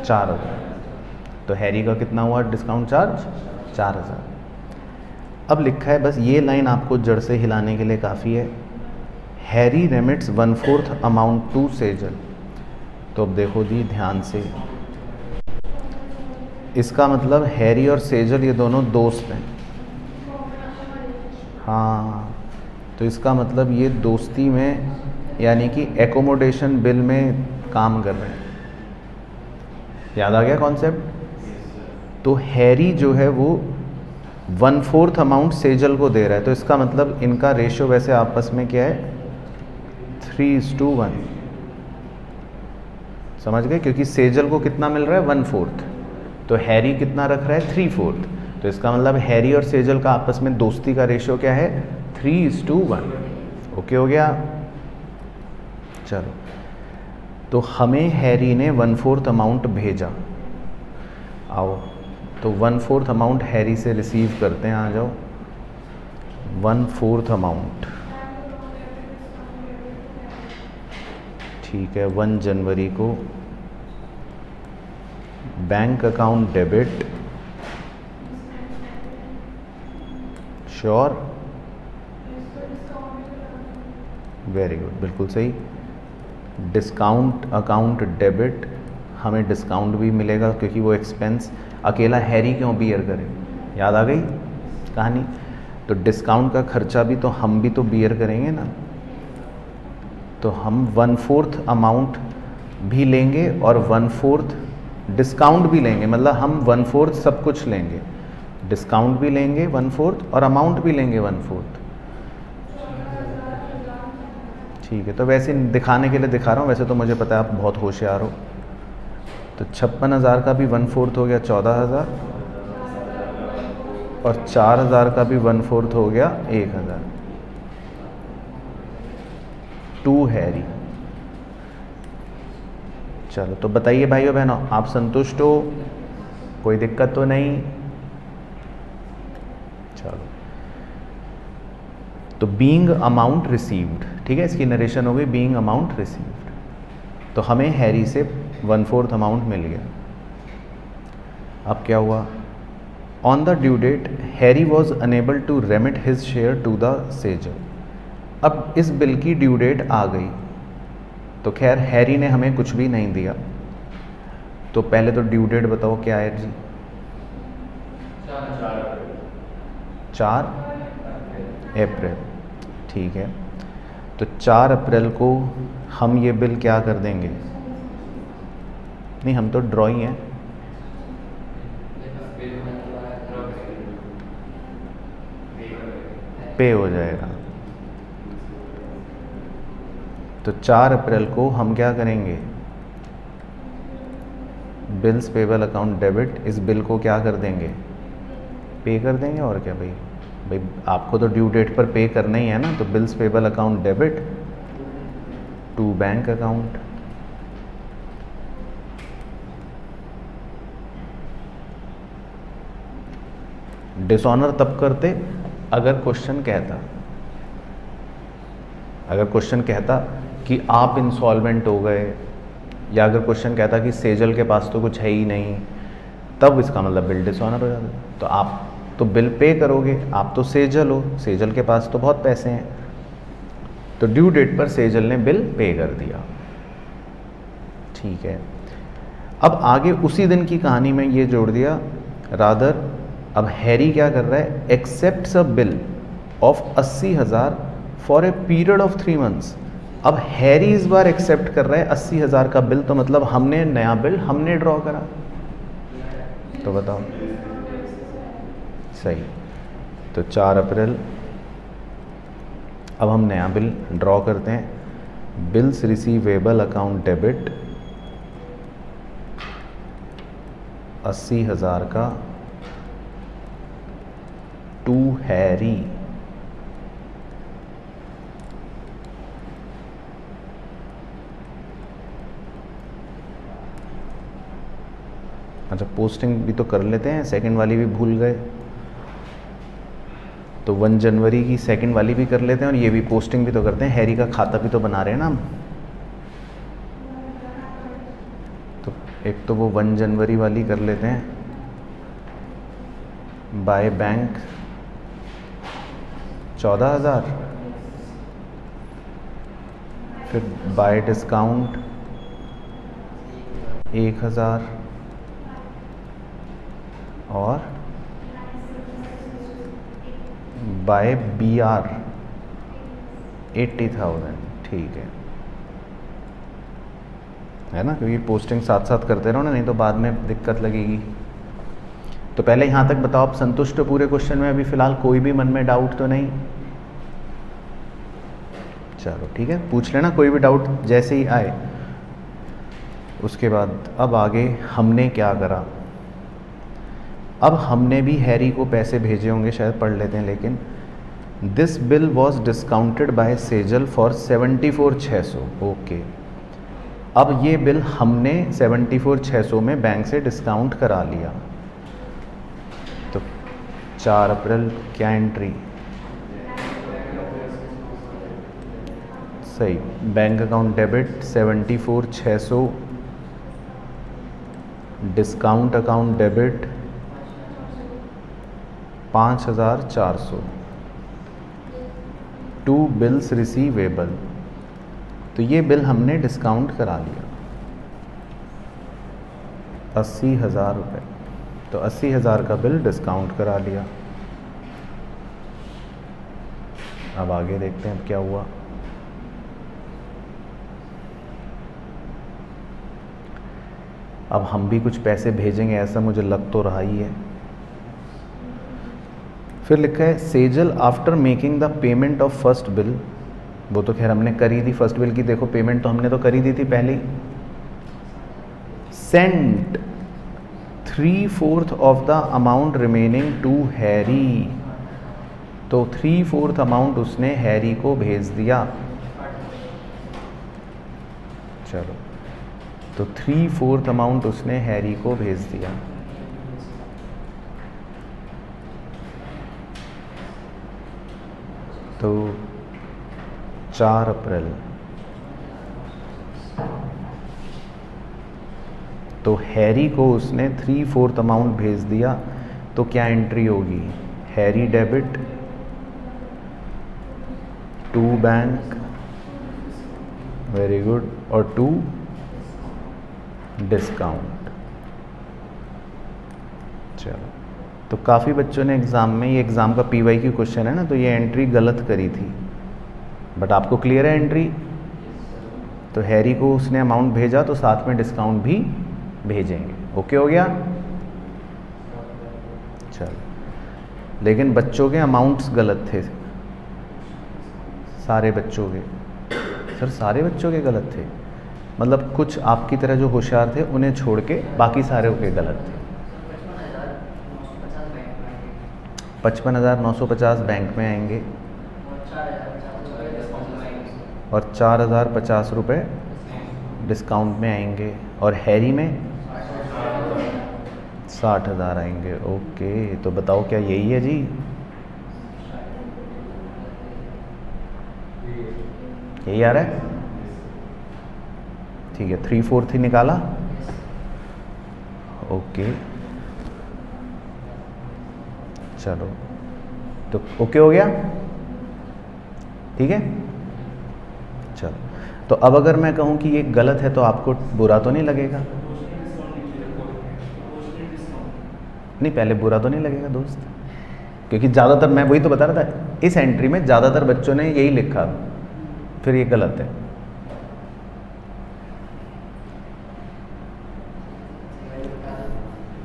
Speaker 1: 4,000। तो हैरी का कितना हुआ डिस्काउंट चार्ज? 4,000। अब लिखा है, बस ये लाइन आपको जड़ से हिलाने के लिए काफ़ी है। Harry remits 1/4 amount to Sejal. तो अब देखो जी ध्यान से, इसका मतलब हैरी और सेजल ये दोनों दोस्त हैं। हाँ, तो इसका मतलब ये दोस्ती में, यानी कि एकोमोडेशन बिल में काम कर रहे हैं। याद आ गया कॉन्सेप्ट? तो हैरी जो है वो 1/4 अमाउंट सेजल को दे रहा है, तो इसका मतलब इनका रेशियो वैसे आपस में क्या है? 3:1। समझ गए? क्योंकि सेजल को कितना मिल रहा है? 1/4। तो हैरी कितना रख रहा है? 3/4। तो इसका मतलब हैरी और सेजल का आपस में दोस्ती का रेशियो क्या है? 3:1। ओके हो गया? चलो, तो हमें हैरी ने 1/4 अमाउंट भेजा। आओ, तो 1/4 अमाउंट हैरी से रिसीव करते हैं। आ जाओ, 1/4 अमाउंट। ठीक है, 1 जनवरी को bank account debit, sure, very good, बिल्कुल सही। डिस्काउंट अकाउंट डेबिट, हमें डिस्काउंट भी मिलेगा क्योंकि वो एक्सपेंस अकेला हैरी क्यों बियर करे। याद आ गई कहानी? तो डिस्काउंट का खर्चा भी तो हम भी तो बियर करेंगे ना, तो हम 1/4 अमाउंट भी लेंगे और 1/4 डिस्काउंट भी लेंगे, मतलब हम 1/4 सब कुछ लेंगे, डिस्काउंट भी लेंगे 1/4 और अमाउंट भी लेंगे 1/4। ठीक है, तो वैसे दिखाने के लिए दिखा रहा हूँ, वैसे तो मुझे पता है आप बहुत होशियार हो। तो 56,000 का भी 1/4 हो गया 14,000, और 4,000 का भी 1/4 हो गया 1,000 टू हैरी। चलो, तो बताइए भाइयों बहनों, आप संतुष्ट हो? कोई दिक्कत तो नहीं? चलो, तो बीइंग अमाउंट रिसीव्ड, ठीक है, इसकी नरेशन हो गई बीइंग अमाउंट रिसीव्ड। तो हमें हैरी से 1/4 अमाउंट मिल गया। अब क्या हुआ? On the due date Harry was unable to remit his share to the Sejal. अब इस बिल की ड्यू डेट आ गई, तो खैर हैरी ने हमें कुछ भी नहीं दिया, तो पहले तो ड्यू डेट बताओ क्या है जी? 4 अप्रैल। ठीक है, तो 4 अप्रैल को हम ये बिल क्या कर देंगे? नहीं, हम तो ड्रॉ ही हैं। पे हो जाएगा। तो 4 अप्रैल को हम क्या करेंगे, बिल्स पेबल अकाउंट डेबिट, इस बिल को क्या कर देंगे, पे कर देंगे। और क्या भाई, आपको तो ड्यू डेट पर पे करना ही है ना, तो bills payable account debit to bank account. Dishonour तब करते अगर क्वेश्चन कहता कि आप इंसॉल्वेंट हो गए, या अगर क्वेश्चन कहता कि सेजल के पास तो कुछ है ही नहीं, तब इसका मतलब बिल डिसऑनर हो जाता। तो आप तो बिल पे करोगे, आप तो सेजल हो, सेजल के पास तो बहुत पैसे हैं, तो ड्यू डेट पर सेजल ने बिल पे कर दिया। ठीक है, अब आगे उसी दिन की कहानी में ये जोड़ दिया, रादर अब हैरी क्या कर रहा है, accepts a bill of 80,000 for a period of 3 months. अब हैरी इस बार एक्सेप्ट कर रहा है 80,000 का बिल, तो मतलब हमने नया बिल हमने ड्रॉ करा। तो बताओ, सही। तो 4 अप्रैल, अब हम नया बिल ड्रॉ करते हैं। बिल्स रिसीवेबल अकाउंट डेबिट 80,000 का टू हैरी। अच्छा, पोस्टिंग भी तो कर लेते हैं, सेकंड वाली भी भूल गए, तो 1 जनवरी की सेकंड वाली भी कर लेते हैं, और ये भी पोस्टिंग भी तो करते हैं, हैरी का खाता भी तो बना रहे हैं ना हम। तो एक तो वो 1 जनवरी वाली कर लेते हैं, बाय बैंक 14,000, फिर बाय डिस्काउंट 1,000, और बाय BR 80,000। ठीक है ना, क्योंकि पोस्टिंग साथ साथ करते रहो ना, नहीं तो बाद में दिक्कत लगेगी। तो पहले यहाँ तक बताओ, आप संतुष्ट हो पूरे क्वेश्चन में? अभी फिलहाल कोई भी मन में डाउट तो नहीं? चलो ठीक है, पूछ लेना कोई भी डाउट जैसे ही आए। उसके बाद अब आगे हमने क्या करा, अब हमने भी हैरी को पैसे भेजे होंगे, शायद पढ़ लेते हैं। लेकिन this bill was discounted by Sejal for 74,600। Okay, अब ये बिल हमने 74,600 में बैंक से डिस्काउंट करा लिया। तो 4 अप्रैल क्या एंट्री, सही, bank account debit 74,600, discount account debit 5,400 to bills receivable. तो ये बिल हमने डिस्काउंट करा लिया 80,000 रुपये। तो 80,000 का बिल डिस्काउंट करा लिया। अब आगे देखते हैं अब क्या हुआ। अब हम भी कुछ पैसे भेजेंगे, ऐसा मुझे लग तो रहा ही है। फिर लिखा है Sejal after making the payment of first bill, वो तो खैर हमने करी थी फर्स्ट बिल की, देखो पेमेंट तो हमने तो करी दी थी पहले ही। Sent 3/4 of the amount remaining to Harry, तो 3/4 अमाउंट उसने हैरी को भेज दिया। चलो, तो 3/4 अमाउंट उसने हैरी को भेज दिया। तो 4 अप्रैल, तो हैरी को उसने 3/4 अमाउंट भेज दिया। तो क्या एंट्री होगी, Harry debit to bank, very good, और टू डिस्काउंट। चलो, तो काफ़ी बच्चों ने एग्ज़ाम में, ये एग्ज़ाम का PYQ क्वेश्चन है ना, तो ये एंट्री गलत करी थी, बट आपको क्लियर है एंट्री। तो हैरी को उसने अमाउंट भेजा, तो साथ में डिस्काउंट भी भेजेंगे। ओके हो गया। चलो, लेकिन बच्चों के अमाउंट्स गलत थे, सारे बच्चों के। सर सारे बच्चों के गलत थे, मतलब कुछ आपकी तरह जो होशियार थे उन्हें छोड़ के बाकी सारे के गलत थे। 55,950 बैंक में आएंगे और 4,050 रुपये डिस्काउंट में आएंगे, और हैरी में 60,000 आएंगे। ओके, तो बताओ क्या यही है जी? यही आ रहा है? ठीक है, 3/4 ही निकाला। ओके चलो, तो ओके हो गया, ठीक है। चलो, तो अब अगर मैं कहूँ कि ये गलत है तो आपको बुरा तो नहीं लगेगा? नहीं, पहले बुरा तो नहीं लगेगा दोस्त, क्योंकि ज़्यादातर, मैं वही तो बता रहा था, इस एंट्री में ज़्यादातर बच्चों ने यही लिखा, फिर ये गलत है।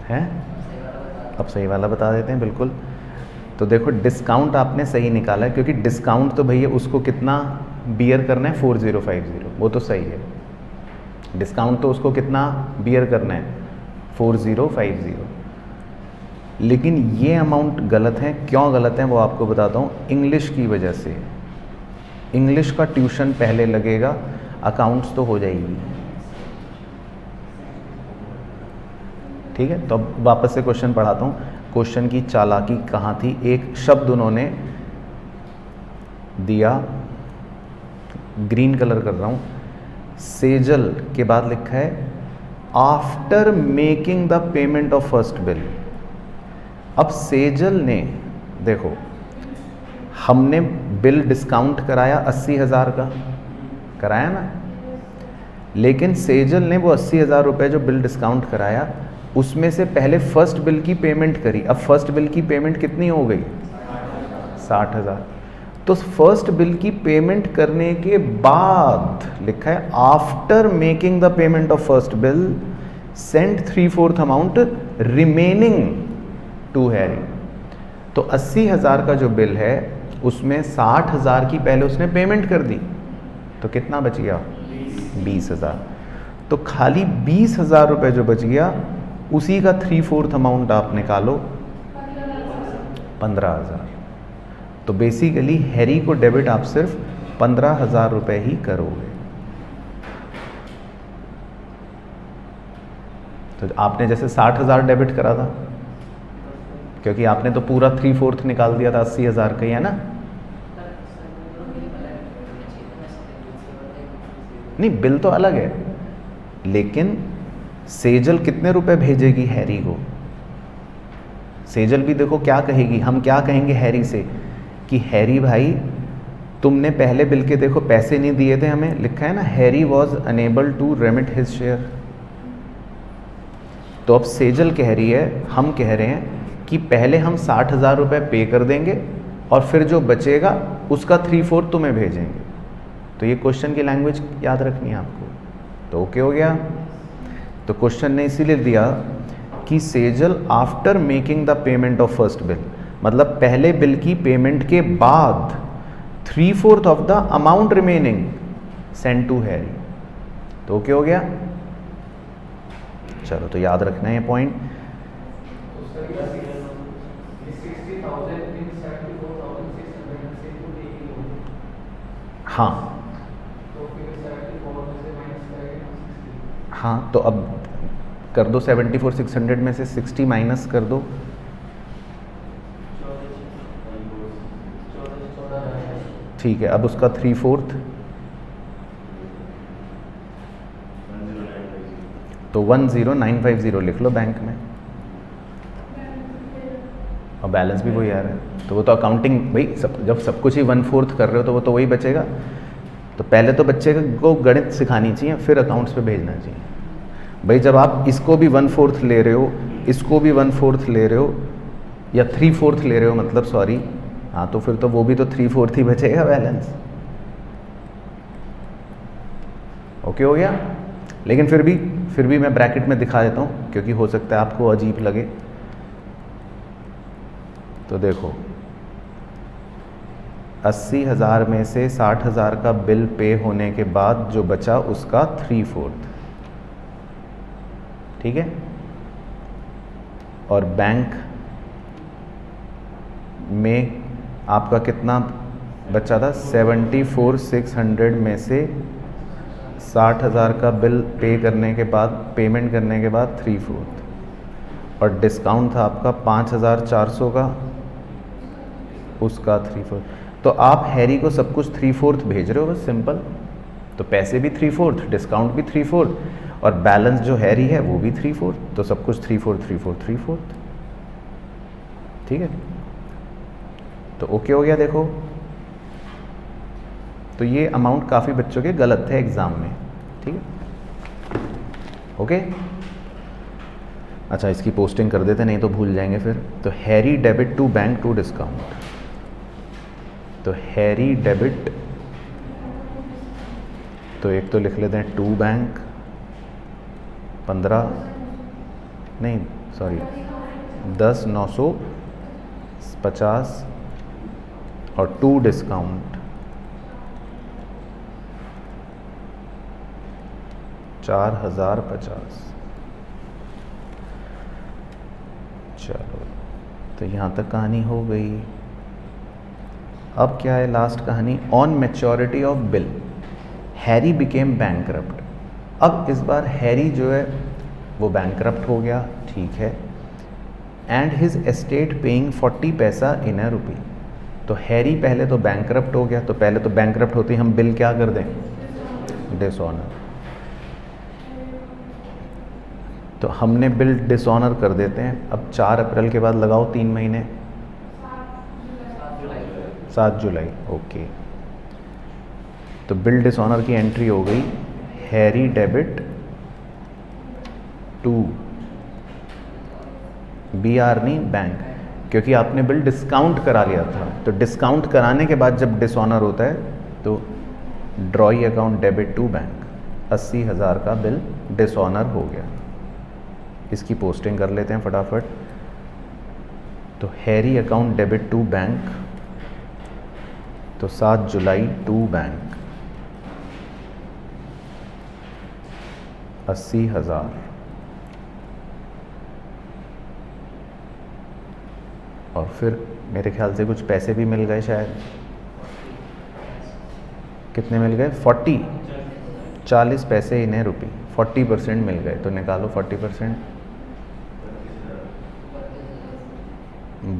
Speaker 1: हैं? अब सही वाला बता देते हैं, बिल्कुल। तो देखो, डिस्काउंट आपने सही निकाला है, क्योंकि डिस्काउंट तो भैया उसको कितना बियर करना है, 4050, वो तो सही है। डिस्काउंट तो उसको कितना बियर करना है, 4050। लेकिन ये अमाउंट गलत है। क्यों गलत है वो आपको बताता हूँ। इंग्लिश की वजह से, इंग्लिश का ट्यूशन पहले लगेगा, अकाउंट्स तो हो जाएगी, ठीक है। तो अब वापस से क्वेश्चन पढ़ाता हूँ। क्वेश्चन की चालाकी कहाँ थी? एक शब्द उन्होंने दिया, ग्रीन कलर कर रहा हूँ, सेजल के बाद लिखा है after making the payment of first bill. अब सेजल ने, देखो, हमने बिल डिस्काउंट कराया 80,000 का, कराया ना, लेकिन सेजल ने वो 80,000 रुपये जो बिल डिस्काउंट कराया उसमें से पहले फर्स्ट बिल की पेमेंट करी। अब फर्स्ट बिल की पेमेंट कितनी हो गई? 60,000। तो फर्स्ट बिल की पेमेंट करने के बाद लिखा है after making the payment of first bill send 3/4 amount remaining to Harry. तो 80,000 का जो बिल है उसमें 60,000 की पहले उसने पेमेंट कर दी, तो कितना बच गया? 20,000। तो खाली 20,000 रुपये जो बच गया उसी का 3/4 अमाउंट आप निकालो, 15,000। तो बेसिकली हैरी को डेबिट आप सिर्फ 15,000 रुपये ही करोगे। तो आपने जैसे 60,000 डेबिट करा था, क्योंकि आपने तो पूरा 3/4 निकाल दिया था 80,000 का ही, है ना? नहीं, बिल तो अलग है, लेकिन सेजल कितने रुपए भेजेगी हैरी को? सेजल भी देखो क्या कहेगी, हम क्या कहेंगे हैरी से कि हैरी भाई तुमने पहले बिल के देखो पैसे नहीं दिए थे हमें, लिखा है ना Harry was unable to remit his share. तो अब सेजल कह रही है, हम कह रहे हैं कि पहले हम 60,000 रुपये पे कर देंगे और फिर जो बचेगा उसका 3/4 तुम्हें भेजेंगे। तो ये क्वेश्चन की लैंग्वेज याद रखनी है आपको। तो ओके हो गया। तो क्वेश्चन ने इसीलिए दिया कि Sejal after making the payment of first bill, मतलब पहले बिल की पेमेंट के बाद 3/4 of the amount remaining send to Harry. तो ओके हो गया। चलो, तो याद रखना है ये पॉइंट। हाँ हाँ, तो अब कर दो 74,600 में से 60 माइनस कर दो, ठीक है। अब उसका 3/4 तो 10950 लिख लो बैंक में, और बैलेंस भी वही आ रहा है। तो वो तो अकाउंटिंग भाई, जब सब कुछ ही 1/4 कर रहे हो तो वो तो वही बचेगा। तो पहले तो बच्चे को गणित सिखानी चाहिए, फिर अकाउंट्स पे भेजना चाहिए। भाई जब आप इसको भी 1/4 ले रहे हो, इसको भी 1/4 ले रहे हो, या 3/4 ले रहे हो मतलब, सॉरी, हाँ, तो फिर तो वो भी तो 3/4 ही बचेगा बैलेंस। ओके हो गया। लेकिन फिर भी मैं ब्रैकेट में दिखा देता हूँ, क्योंकि हो सकता है आपको अजीब लगे। तो देखो, 80,000 में से 60,000 का बिल पे होने के बाद जो बचा उसका 3/4, ठीक है। और बैंक में आपका कितना बचा था, 74,600 में से 60,000 का बिल पे करने के बाद, पेमेंट करने के बाद 3/4, और डिस्काउंट था आपका 5,400 का, उसका 3/4। तो आप हैरी को सब कुछ 3/4 भेज रहे हो, बस सिंपल। तो पैसे भी 3/4, डिस्काउंट भी 3/4, और बैलेंस जो हैरी है वो भी 3/4, तो सब कुछ 3/4 3/4 3/4, ठीक है। तो ओके हो गया। देखो तो ये अमाउंट काफ़ी बच्चों के गलत थे एग्ज़ाम में, ठीक है, ओके। अच्छा, इसकी पोस्टिंग कर देते, नहीं तो भूल जाएंगे फिर। तो Harry debit to bank to discount, तो हैरी डेबिट, तो एक तो लिख लेते हैं टू बैंक 15, नहीं सॉरी 10,950, और टू डिस्काउंट 4,050। चलो, तो यहाँ तक कहानी हो गई। अब क्या है लास्ट कहानी, on maturity of bill Harry became bankrupt. अब इस बार हैरी जो है वो बैंकरप्ट हो गया, ठीक है, एंड हिज एस्टेट पेइंग 40 पैसा इन अ रुपी। तो हैरी पहले तो बैंकरप्ट हो गया, तो पहले तो बैंकरप्ट होते ही हम बिल क्या कर दें, डिसऑनर। तो हमने बिल डिसऑनर कर देते हैं। अब 4 अप्रैल के बाद लगाओ 3 महीने, 7 जुलाई, ओके। तो बिल डिसऑनर की एंट्री हो गई, हैरी डेबिट टू BR नहीं बैंक, क्योंकि आपने बिल डिस्काउंट करा लिया था। तो डिस्काउंट कराने के बाद जब डिसऑनर होता है तो drawee account debit to bank, 80,000 का बिल डिसऑनर हो गया। इसकी पोस्टिंग कर लेते हैं फटाफट। तो Harry account debit to bank, तो 7 जुलाई टू बैंक 80,000, और फिर मेरे ख्याल से कुछ पैसे भी मिल गए शायद। कितने मिल गए, 40 पैसे इन रुपी, 40% मिल गए। तो निकालो 40%,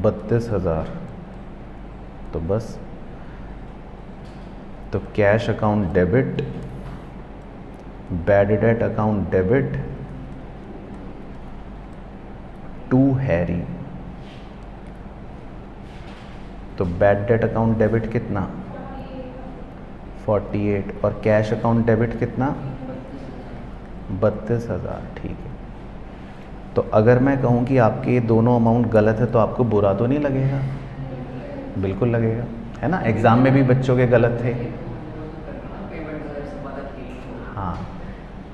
Speaker 1: 32,000। तो बस, तो cash account debit, bad debt account debit to Harry. तो बैड डेट अकाउंट डेबिट कितना, 48, और कैश अकाउंट डेबिट कितना, 32,000, ठीक है। तो अगर मैं कहूँ कि आपके ये दोनों अमाउंट गलत है तो आपको बुरा तो नहीं लगेगा, बिल्कुल लगेगा, है ना। एग्ज़ाम में भी बच्चों के गलत थे, हाँ,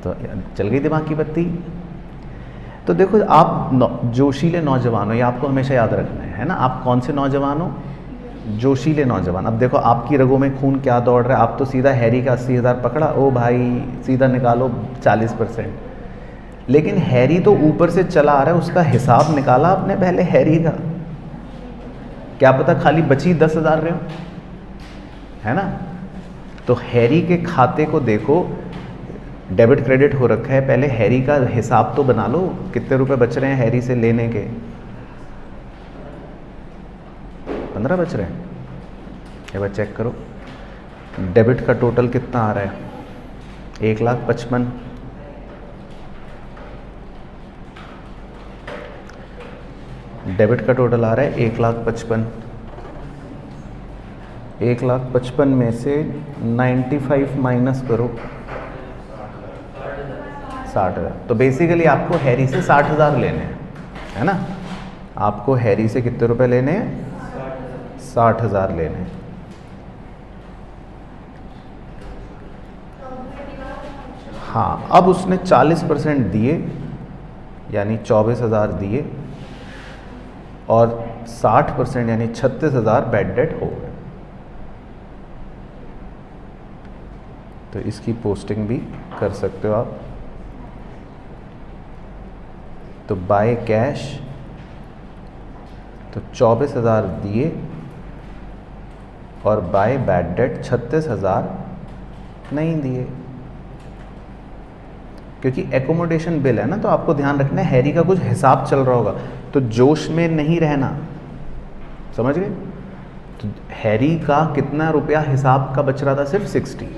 Speaker 1: तो चल गई दिमाग की बत्ती। तो देखो, आप जोशीले नौजवान हो, ये आपको हमेशा याद रखना है ना। आप कौन से नौजवान हो, जोशीले नौजवान। अब देखो आपकी रगों में खून क्या दौड़ रहा है, आप तो सीधा हैरी का 80,000 पकड़ा, ओ भाई सीधा निकालो 40%। लेकिन हैरी तो ऊपर से चला आ रहा है, उसका हिसाब निकाला आपने पहले हैरी का, क्या पता खाली बची 10,000 रहे हो, है ना। तो हैरी के खाते को देखो, डेबिट क्रेडिट हो रखा है, पहले हैरी का हिसाब तो बना लो, कितने रुपए बच रहे हैं हैरी से लेने के, 15 बच रहे हैं। एक बार चेक करो, डेबिट का टोटल कितना आ रहा है, 1,55,000। डेबिट का टोटल आ रहा है 1,55,000। 1,55,000 में से 95 माइनस करो, 60,000। तो बेसिकली आपको हैरी से 60,000 लेने हैं, है ना। आपको हैरी से कितने रुपए लेने हैं, 60,000 लेने हैं। हाँ, अब उसने 40% दिए, यानी 24,000 दिए, और 60% यानी 36,000 बैड डेट हो गए। तो इसकी पोस्टिंग भी कर सकते हो आप। तो बाय कैश तो 24,000 दिए और बाय बैड डेट 36,000 नहीं दिए, क्योंकि एकोमोडेशन बिल है ना, तो आपको ध्यान रखना है हैरी का कुछ हिसाब चल रहा होगा, तो जोश में नहीं रहना, समझ गए। तो हैरी का कितना रुपया हिसाब का बच रहा था, सिर्फ 60,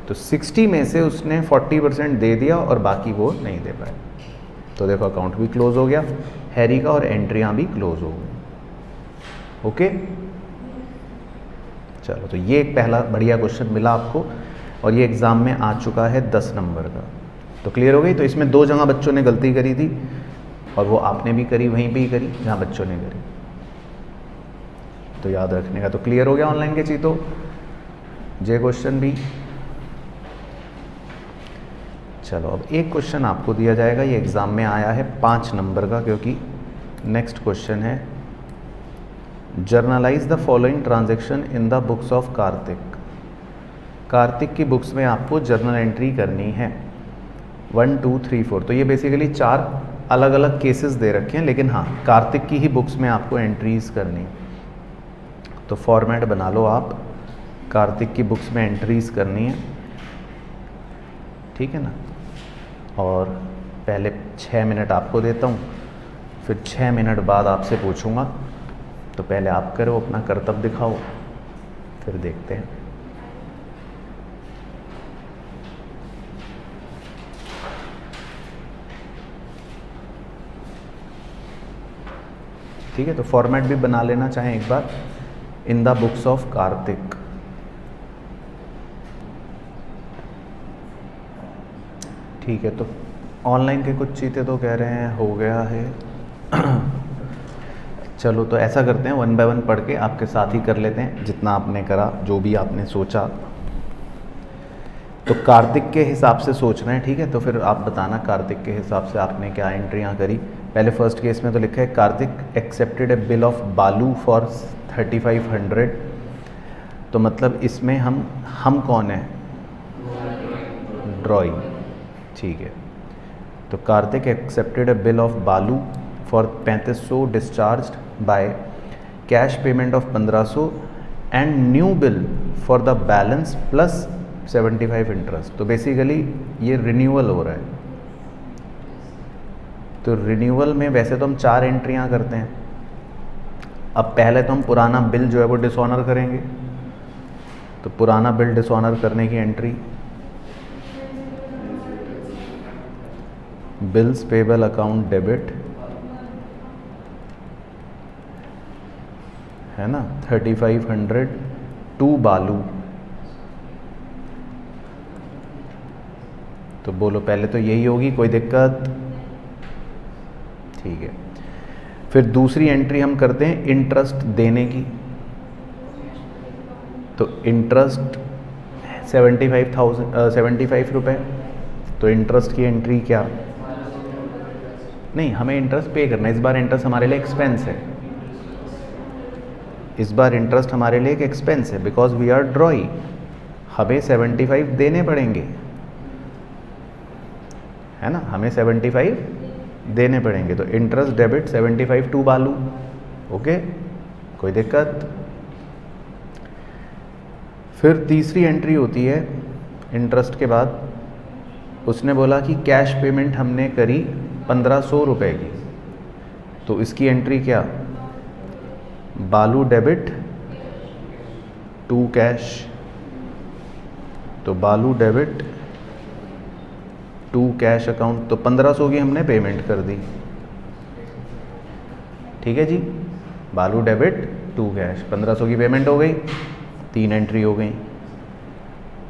Speaker 1: तो 60 में से उसने 40% दे दिया और बाकी वो नहीं दे पाए। तो देखो अकाउंट भी क्लोज हो गया हैरी का और एंट्रियां भी क्लोज हो गई। ओके, चलो, तो ये एक पहला बढ़िया क्वेश्चन मिला आपको और ये एग्ज़ाम में आ चुका है 10 नंबर का। तो क्लियर हो गई। तो इसमें 2 जगह बच्चों ने गलती करी थी और वो आपने भी करी, वहीं पे ही करी जहाँ बच्चों ने करी, तो याद रखने का। तो क्लियर हो गया ऑनलाइन के चीतो, जे क्वेश्चन भी। चलो अब एक क्वेश्चन आपको दिया जाएगा, ये एग्ज़ाम में आया है 5 नंबर का, क्योंकि नेक्स्ट क्वेश्चन है generalized the following transaction in the books of Kartik. Kartik की बुक्स में आपको जर्नल एंट्री करनी है 1 2 3 4। तो ये बेसिकली 4 अलग अलग केसेस दे रखे हैं, लेकिन हाँ कार्तिक की ही बुक्स में आपको एंट्रीज करनी है। तो फॉर्मेट बना लो आप, कार्तिक की बुक्स में एंट्रीज करनी है, ठीक है ना। और पहले 6 मिनट आपको देता हूँ, फिर 6 मिनट बाद आपसे पूछूंगा, तो पहले आप करो, अपना करतब दिखाओ, फिर देखते हैं। ठीक है, तो फॉर्मेट भी बना लेना चाहें एक बार, in the books of Kartik. ठीक है, तो ऑनलाइन के कुछ चीज़ें तो कह रहे हैं हो गया है चलो तो ऐसा करते हैं, 1 बाय 1 पढ़ के आपके साथ ही कर लेते हैं, जितना आपने करा, जो भी आपने सोचा। तो कार्तिक के हिसाब से सोचना है, ठीक है। तो फिर आप बताना कार्तिक के हिसाब से आपने क्या एंट्रियाँ करी। पहले फर्स्ट केस में तो लिखा है Kartik accepted a bill of Balu for 3500। तो मतलब इसमें हम कौन है, ड्रॉई, ठीक है। तो Kartik accepted a bill of Balu for 3500 discharged by cash payment of 1500 and new bill for the balance plus 75 interest. तो बेसिकली ये रिन्यूअल हो रहा है। तो रिन्यूअल में वैसे तो हम 4 एंट्रियां करते हैं। अब पहले तो हम पुराना बिल जो है वो डिसऑनर करेंगे। तो पुराना बिल डिसऑनर करने की entry, bills payable account debit, है ना, 3500 टू बालू। तो बोलो पहले तो यही होगी, कोई दिक्कत, ठीक है। फिर दूसरी एंट्री हम करते हैं इंटरेस्ट देने की। तो इंटरेस्ट 75 रुपये। तो इंटरेस्ट की एंट्री क्या, नहीं हमें इंटरेस्ट पे करना है इस बार। इंटरेस्ट हमारे लिए एक्सपेंस है, इस बार इंटरेस्ट हमारे लिए एक एक्सपेंस है, बिकॉज वी आर ड्रॉई, हमें 75 देने पड़ेंगे, है ना, हमें 75 देने पड़ेंगे। तो इंटरेस्ट डेबिट 75 टू बालू, ओके, कोई दिक्कत। फिर तीसरी एंट्री होती है इंटरेस्ट के बाद, उसने बोला कि कैश पेमेंट हमने करी 1500 रुपये की। तो इसकी एंट्री क्या, बालू डेबिट टू कैश। तो बालू डेबिट टू कैश अकाउंट। तो 1500 की हमने पेमेंट कर दी, ठीक है जी। बालू डेबिट टू कैश, 1500 की पेमेंट हो गई, 3 एंट्री हो गई।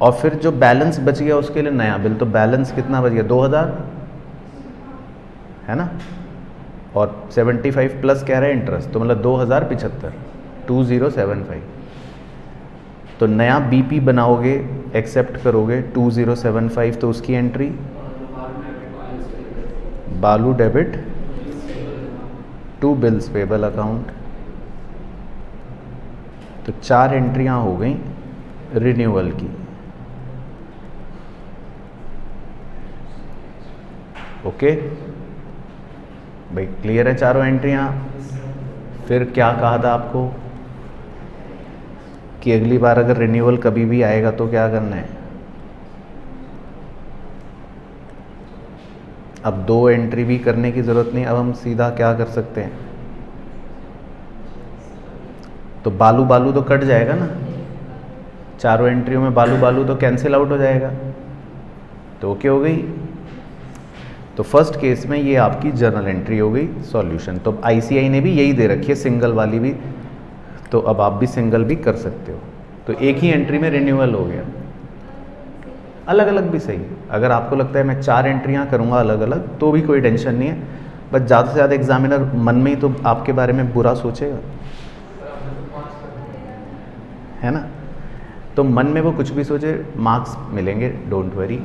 Speaker 1: और फिर जो बैलेंस बच गया उसके लिए नया बिल। तो बैलेंस कितना बच गया, 2000, है ना, और 75 प्लस कह रहे हैं इंटरेस्ट, तो मतलब 2075, 2075। तो नया बीपी बनाओगे, एक्सेप्ट करोगे 2075। तो उसकी entry Balu debit to bills payable account. तो 4 एंट्रियां हो गई रिन्यूअल की, ओके भाई, क्लियर है चारों एंट्रियाँ। फिर क्या कहा था आपको कि अगली बार अगर रिन्यूअल कभी भी आएगा तो क्या करना है, अब 2 एंट्री भी करने की ज़रूरत नहीं, अब हम सीधा क्या कर सकते हैं, तो बालू बालू तो कट जाएगा ना, चारों एंट्रियों में बालू बालू तो कैंसिल आउट हो जाएगा, तो ओके हो गई। तो फर्स्ट केस में ये आपकी जर्नल एंट्री हो गई सॉल्यूशन। तो आईसीआई ने भी यही दे रखी है, सिंगल वाली भी, तो अब आप भी सिंगल भी कर सकते हो। तो एक ही एंट्री में रिन्यूअल हो गया, अलग अलग भी सही है। अगर आपको लगता है मैं 4 एंट्रियाँ करूँगा अलग अलग तो भी कोई टेंशन नहीं है, बस ज़्यादा से ज़्यादा एग्जामिनर मन में ही तो आपके बारे में बुरा सोचेगा, है ना। तो मन में वो कुछ भी सोचे, मार्क्स मिलेंगे, डोंट वरी।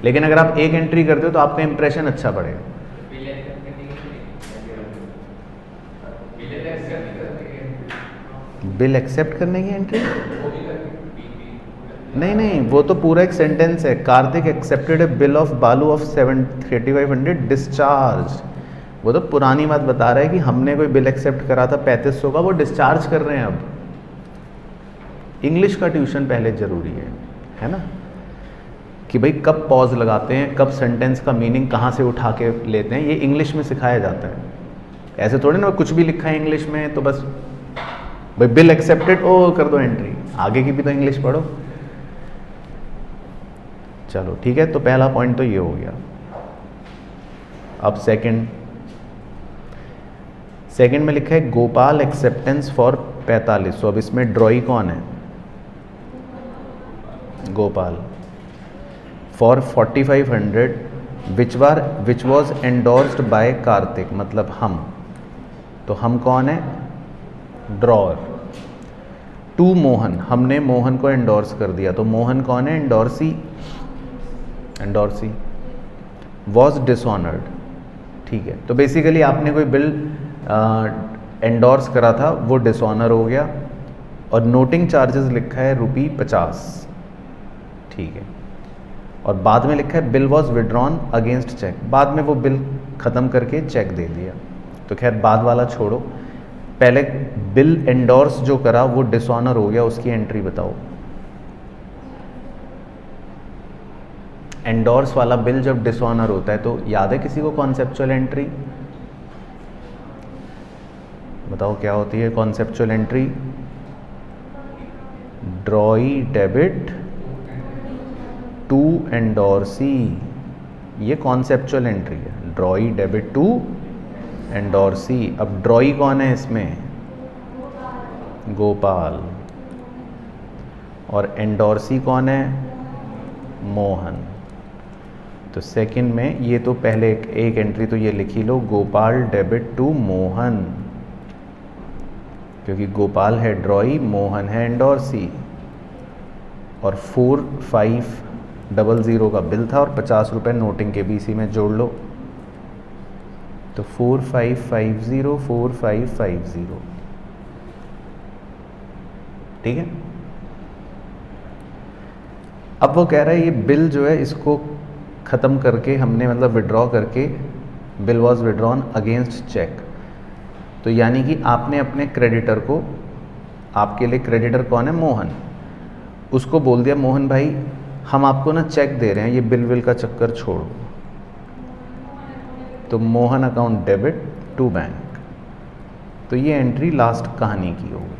Speaker 1: लेकिन अगर आप एक एंट्री करते हो तो आपका इंप्रेशन अच्छा पड़ेगा। बिल एक्सेप्ट करने की एंट्री नहीं, वो तो पूरा एक सेंटेंस है, Kartik accepted a bill of बालू ऑफ 3500 डिस्चार्ज। वो तो पुरानी बात बता रहा है कि हमने कोई बिल एक्सेप्ट करा था 3500 का, वो डिस्चार्ज कर रहे हैं अब। इंग्लिश का ट्यूशन पहले ज़रूरी है ना, कि भाई कब पॉज लगाते हैं, कब सेंटेंस का मीनिंग कहाँ से उठा के लेते हैं, ये इंग्लिश में सिखाया जाता है। ऐसे थोड़ी ना कुछ भी लिखा है इंग्लिश में तो बस भाई बिल एक्सेप्टेड ओ कर दो एंट्री, आगे की भी तो इंग्लिश पढ़ो। चलो ठीक है, तो पहला पॉइंट तो ये हो गया। अब सेकंड में लिखा है गोपाल एक्सेप्टेंस फॉर 4500। अब इसमें ड्रॉई कौन है, Gopal. For 4500 which was endorsed by Kartik, मतलब हम, तो हम कौन है, ड्रॉअर। टू मोहन, हमने मोहन को एंडोर्स कर दिया, तो मोहन कौन है, एंडोर्सी। वॉज डिसऑनर्ड, ठीक है। तो बेसिकली आपने कोई बिल एंडोर्स करा था, वो डिसऑनर हो गया, और नोटिंग चार्जेस लिखा है ₹50, ठीक है। और बाद में लिखा है bill was withdrawn against cheque, बाद में वो बिल ख़त्म करके चेक दे दिया। तो खैर बाद वाला छोड़ो, पहले बिल एंडोर्स जो करा वो डिसऑनर हो गया, उसकी एंट्री बताओ। एंडोर्स वाला बिल जब डिसऑनर होता है तो याद है किसी को कॉन्सेप्चुअल एंट्री, बताओ क्या होती है conceptual entry, drawee debit to endorsee, ये कॉन्सेप्चुअल एंट्री है, ड्रॉई डेबिट टू एंडोर्सी। अब ड्रॉई कौन है इसमें, गोपाल, और एंडोर्सी कौन है, मोहन। तो सेकंड में ये तो पहले एक एंट्री तो ये लिखी लो, गोपाल डेबिट टू मोहन, क्योंकि गोपाल है ड्रॉई, मोहन है एंडोर्सी, और 4500 का बिल था और 50 रुपये नोटिंग के भी इसी में जोड़ लो, तो 4550, ठीक है। अब वो कह रहा है ये बिल जो है इसको ख़त्म करके हमने, मतलब विड्रॉ करके, bill was withdrawn against cheque, तो यानी कि आपने अपने क्रेडिटर को, आपके लिए क्रेडिटर कौन है, मोहन, उसको बोल दिया मोहन भाई हम आपको ना चेक दे रहे हैं, ये बिल विल का चक्कर छोड़ो, तो Mohan account debit to bank. तो ये एंट्री लास्ट कहानी की होगी,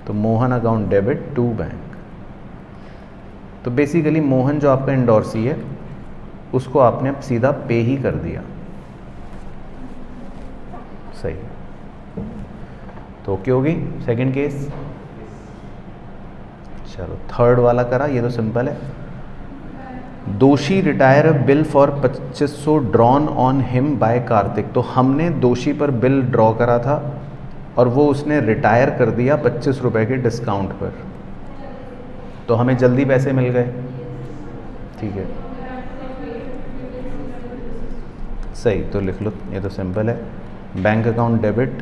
Speaker 1: तो Mohan account debit to bank. तो बेसिकली मोहन जो आपका एंडोर्सी है उसको आपने अब सीधा पे ही कर दिया, सही। तो ओके होगी सेकंड केस। चलो थर्ड वाला करा, ये तो सिंपल है। दोषी retire bill for 2500 drawn on him by Kartik. तो हमने दोषी पर बिल ड्रॉ करा था और वो उसने रिटायर कर दिया 25 रुपये के डिस्काउंट पर, तो हमें जल्दी पैसे मिल गए, ठीक है, सही। तो लिख लो, ये तो सिंपल है। बैंक अकाउंट डेबिट,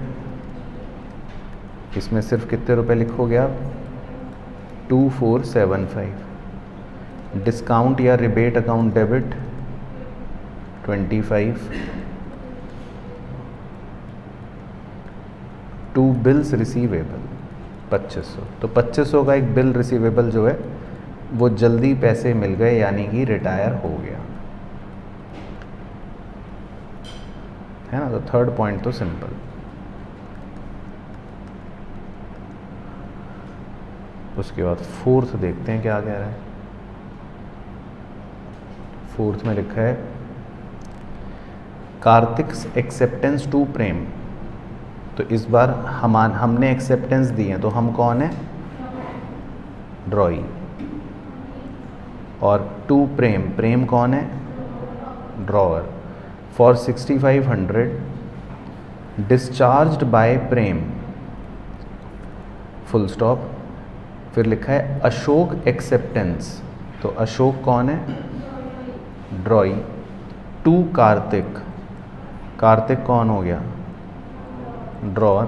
Speaker 1: इसमें सिर्फ कितने रुपए लिखोगे आप, 2475, डिस्काउंट या rebate account debit 25, to bills receivable 2500। तो 2500 का एक बिल रिसीवेबल जो है वो जल्दी पैसे मिल गए, यानी कि रिटायर हो गया, है ना। तो थर्ड पॉइंट तो सिंपल। उसके बाद फोर्थ देखते हैं क्या कह रहा है। फोर्थ में लिखा है कार्तिक्स एक्सेप्टेंस टू प्रेम। तो इस बार हमने एक्सेप्टेंस दी है, तो हम कौन है? ड्रॉई। और टू प्रेम, प्रेम कौन है? Drawer. For 6500 discharged by Prem, full stop. फिर लिखा है अशोक एक्सेप्टेंस। तो अशोक कौन है? ड्रॉई। टू कार्तिक, कार्तिक कौन हो गया? Drawer.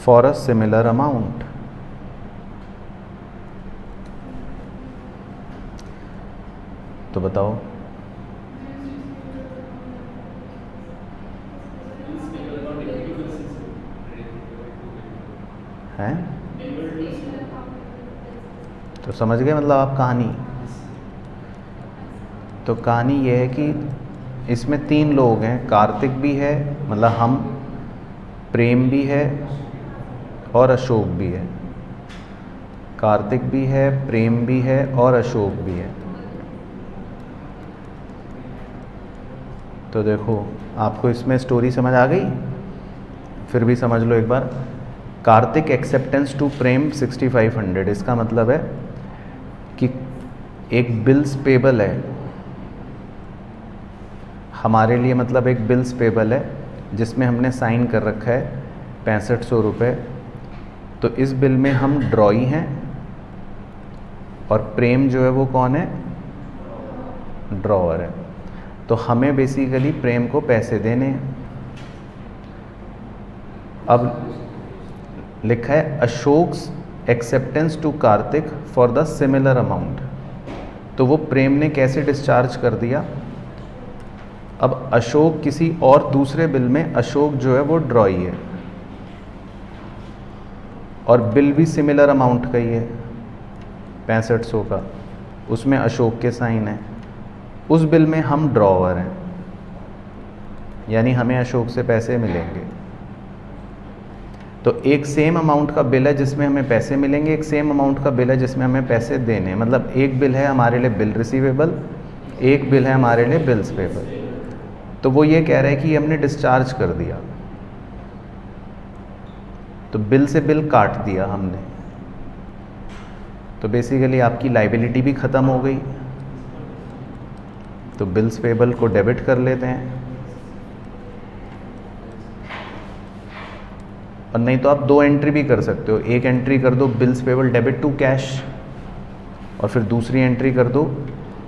Speaker 1: For a similar amount. तो बताओ हैं? तो समझ गए मतलब आप कहानी। तो कहानी ये है कि इसमें 3 लोग हैं, कार्तिक भी है मतलब हम, प्रेम भी है और अशोक भी है। कार्तिक भी है, प्रेम भी है और अशोक भी है। तो देखो आपको इसमें स्टोरी समझ आ गई? फिर भी समझ लो एक बार। कार्तिक एक्सेप्टेंस टू प्रेम 6500, इसका मतलब है कि एक बिल्स पेबल है हमारे लिए, मतलब एक बिल्स पेबल है जिसमें हमने साइन कर रखा है 6500 रुपये। तो इस बिल में हम ड्रॉई हैं और प्रेम जो है वो कौन है? ड्रॉअर है। तो हमें बेसिकली प्रेम को पैसे देने हैं। अब लिखा है Ashok's acceptance to Kartik for the similar amount. तो वो प्रेम ने कैसे डिस्चार्ज कर दिया? अब अशोक किसी और दूसरे बिल में, अशोक जो है वो ड्रॉई है और बिल भी सिमिलर अमाउंट का ही है 6500 का, उसमें अशोक के साइन है। उस बिल में हम ड्रॉअर हैं, यानी हमें अशोक से पैसे मिलेंगे। तो एक सेम अमाउंट का बिल है जिसमें हमें पैसे मिलेंगे, एक सेम अमाउंट का बिल है जिसमें हमें पैसे देने हैं। मतलब एक बिल है हमारे लिए बिल रिसीवेबल, एक बिल है हमारे लिए बिल्स पेबल। तो वो ये कह रहा है कि हमने डिस्चार्ज कर दिया, तो बिल से बिल काट दिया हमने, तो बेसिकली आपकी लाइबिलिटी भी ख़त्म हो गई। तो बिल्स पेबल को डेबिट कर लेते हैं, और नहीं तो आप 2 एंट्री भी कर सकते हो। एक एंट्री कर दो bills payable debit to cash, और फिर दूसरी एंट्री कर दो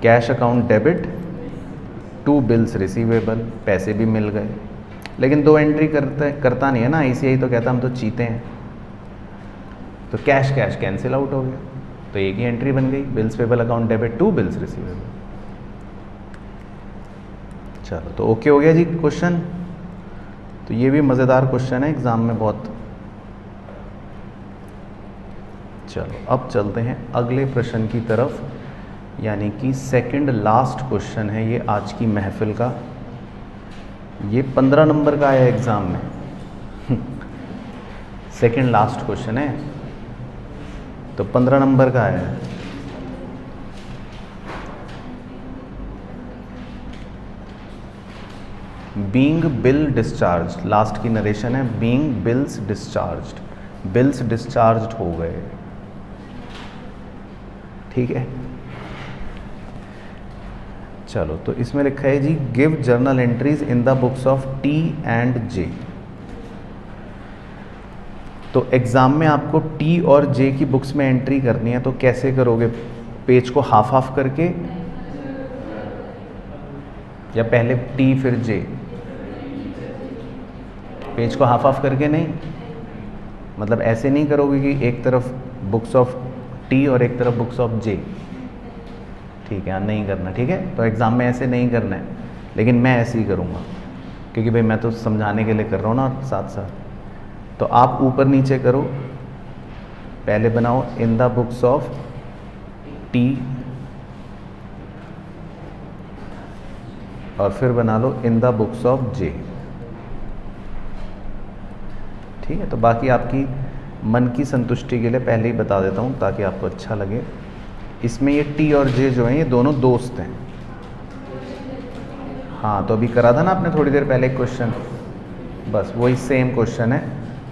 Speaker 1: cash account debit to bills receivable, पैसे भी मिल गए। लेकिन 2 एंट्री करता नहीं है ना ICI, तो कहता हम तो चीते हैं। तो कैश कैश कैंसिल आउट हो गया, तो एक ही एंट्री बन गई bills payable account debit to bills receivable. चलो तो ओके हो गया जी क्वेश्चन। तो ये भी मज़ेदार क्वेश्चन है एग्ज़ाम में बहुत। चलो अब चलते हैं अगले प्रश्न की तरफ, यानी कि सेकंड लास्ट क्वेश्चन है ये आज की महफिल का। ये 15 नंबर का आया एग्ज़ाम में सेकंड लास्ट क्वेश्चन है, तो 15 नंबर का आया है। बीइंग बिल डिस्चार्ज, लास्ट की नरेशन है, being bills discharged, bills discharged हो गए। ठीक है, चलो तो इसमें लिखा है G give journal entries in the books of T and J। तो एग्ज़ाम में आपको T और J की बुक्स में एंट्री करनी है, तो कैसे करोगे? पेज को हाफ हाफ करके, या पहले T फिर J? पेज को हाफ हाफ करके नहीं, मतलब ऐसे नहीं करोगे कि एक तरफ बुक्स ऑफ T और एक तरफ बुक्स ऑफ J। ठीक है, नहीं करना, ठीक है। तो एग्ज़ाम में ऐसे नहीं करना है, लेकिन मैं ऐसे ही करूँगा, क्योंकि भाई मैं तो समझाने के लिए कर रहा हूँ ना साथ साथ। तो आप ऊपर नीचे करो, पहले बनाओ इन द बुक्स ऑफ टी, और फिर बना लो इन द बुक्स ऑफ जे। ठीक है, तो बाकी आपकी मन की संतुष्टि के लिए पहले ही बता देता हूँ ताकि आपको अच्छा लगे। इसमें ये टी और जे जो हैं ये दोनों दोस्त हैं। हाँ, तो अभी करा था ना आपने थोड़ी देर पहले एक क्वेश्चन, बस वही सेम क्वेश्चन है,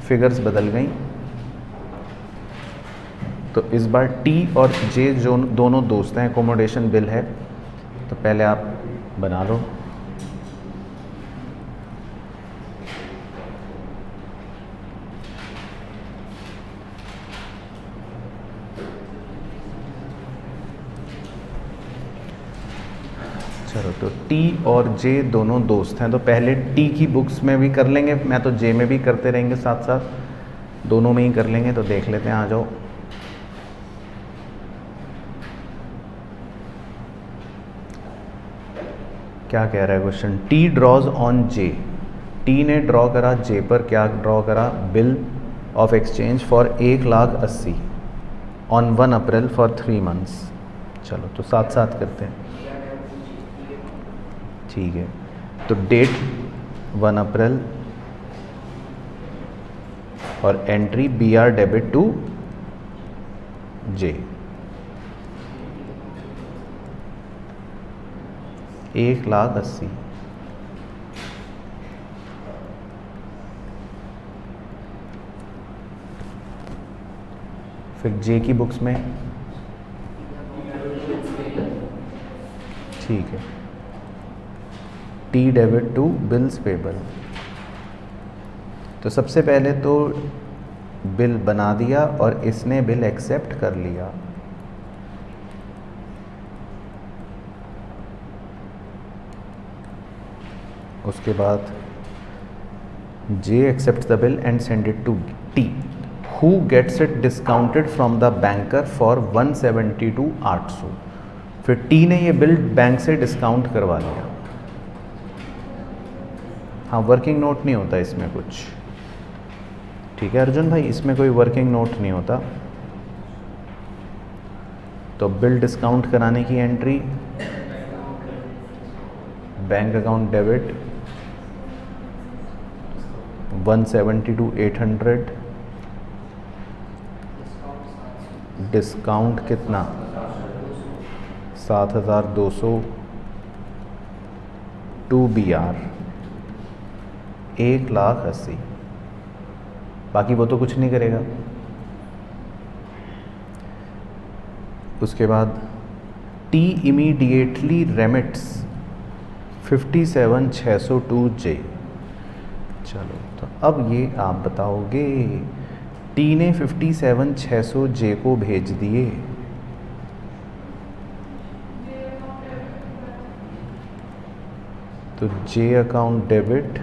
Speaker 1: फिगर्स बदल गई। तो इस बार टी और जे जो दोनों दोस्त हैं, एकोमोडेशन बिल है, तो पहले आप बना लो। चलो, तो टी और जे दोनों दोस्त हैं, तो पहले टी की बुक्स में भी कर लेंगे, मैं तो जे में भी करते रहेंगे साथ साथ, दोनों में ही कर लेंगे। तो देख लेते हैं, आ जाओ। क्या कह रहा है question? T draws on J, T ने ड्रॉ करा जे पर, क्या ड्रॉ करा? Bill of exchange for 1,80,000 on 1 April for 3 months. चलो, तो साथ साथ करते हैं, ठीक है। तो डेट 1 अप्रैल और entry B R debit to J, 1,80,000। फिर जे की बुक्स में, ठीक है, T debit to bills payable. तो सबसे पहले तो बिल बना दिया और इसने बिल एक्सेप्ट कर लिया। उसके बाद J accept the bill and send it to T, who gets it discounted from the banker for 172,800। फिर टी ने ये बिल बैंक से डिस्काउंट करवा लिया। हाँ, वर्किंग नोट नहीं होता इसमें कुछ, ठीक है अर्जुन भाई, इसमें कोई वर्किंग नोट नहीं होता। तो बिल डिस्काउंट कराने की entry, bank account debit 172,800, discount कितना? 7,200 टू बी आर 1,80,000। बाकी वो तो कुछ नहीं करेगा। उसके बाद टी इमीडिएटली रेमिट्स 57,600 टू जे। चलो, तो अब ये आप बताओगे, टी ने 57,600 जे को भेज दिए, तो जे अकाउंट डेबिट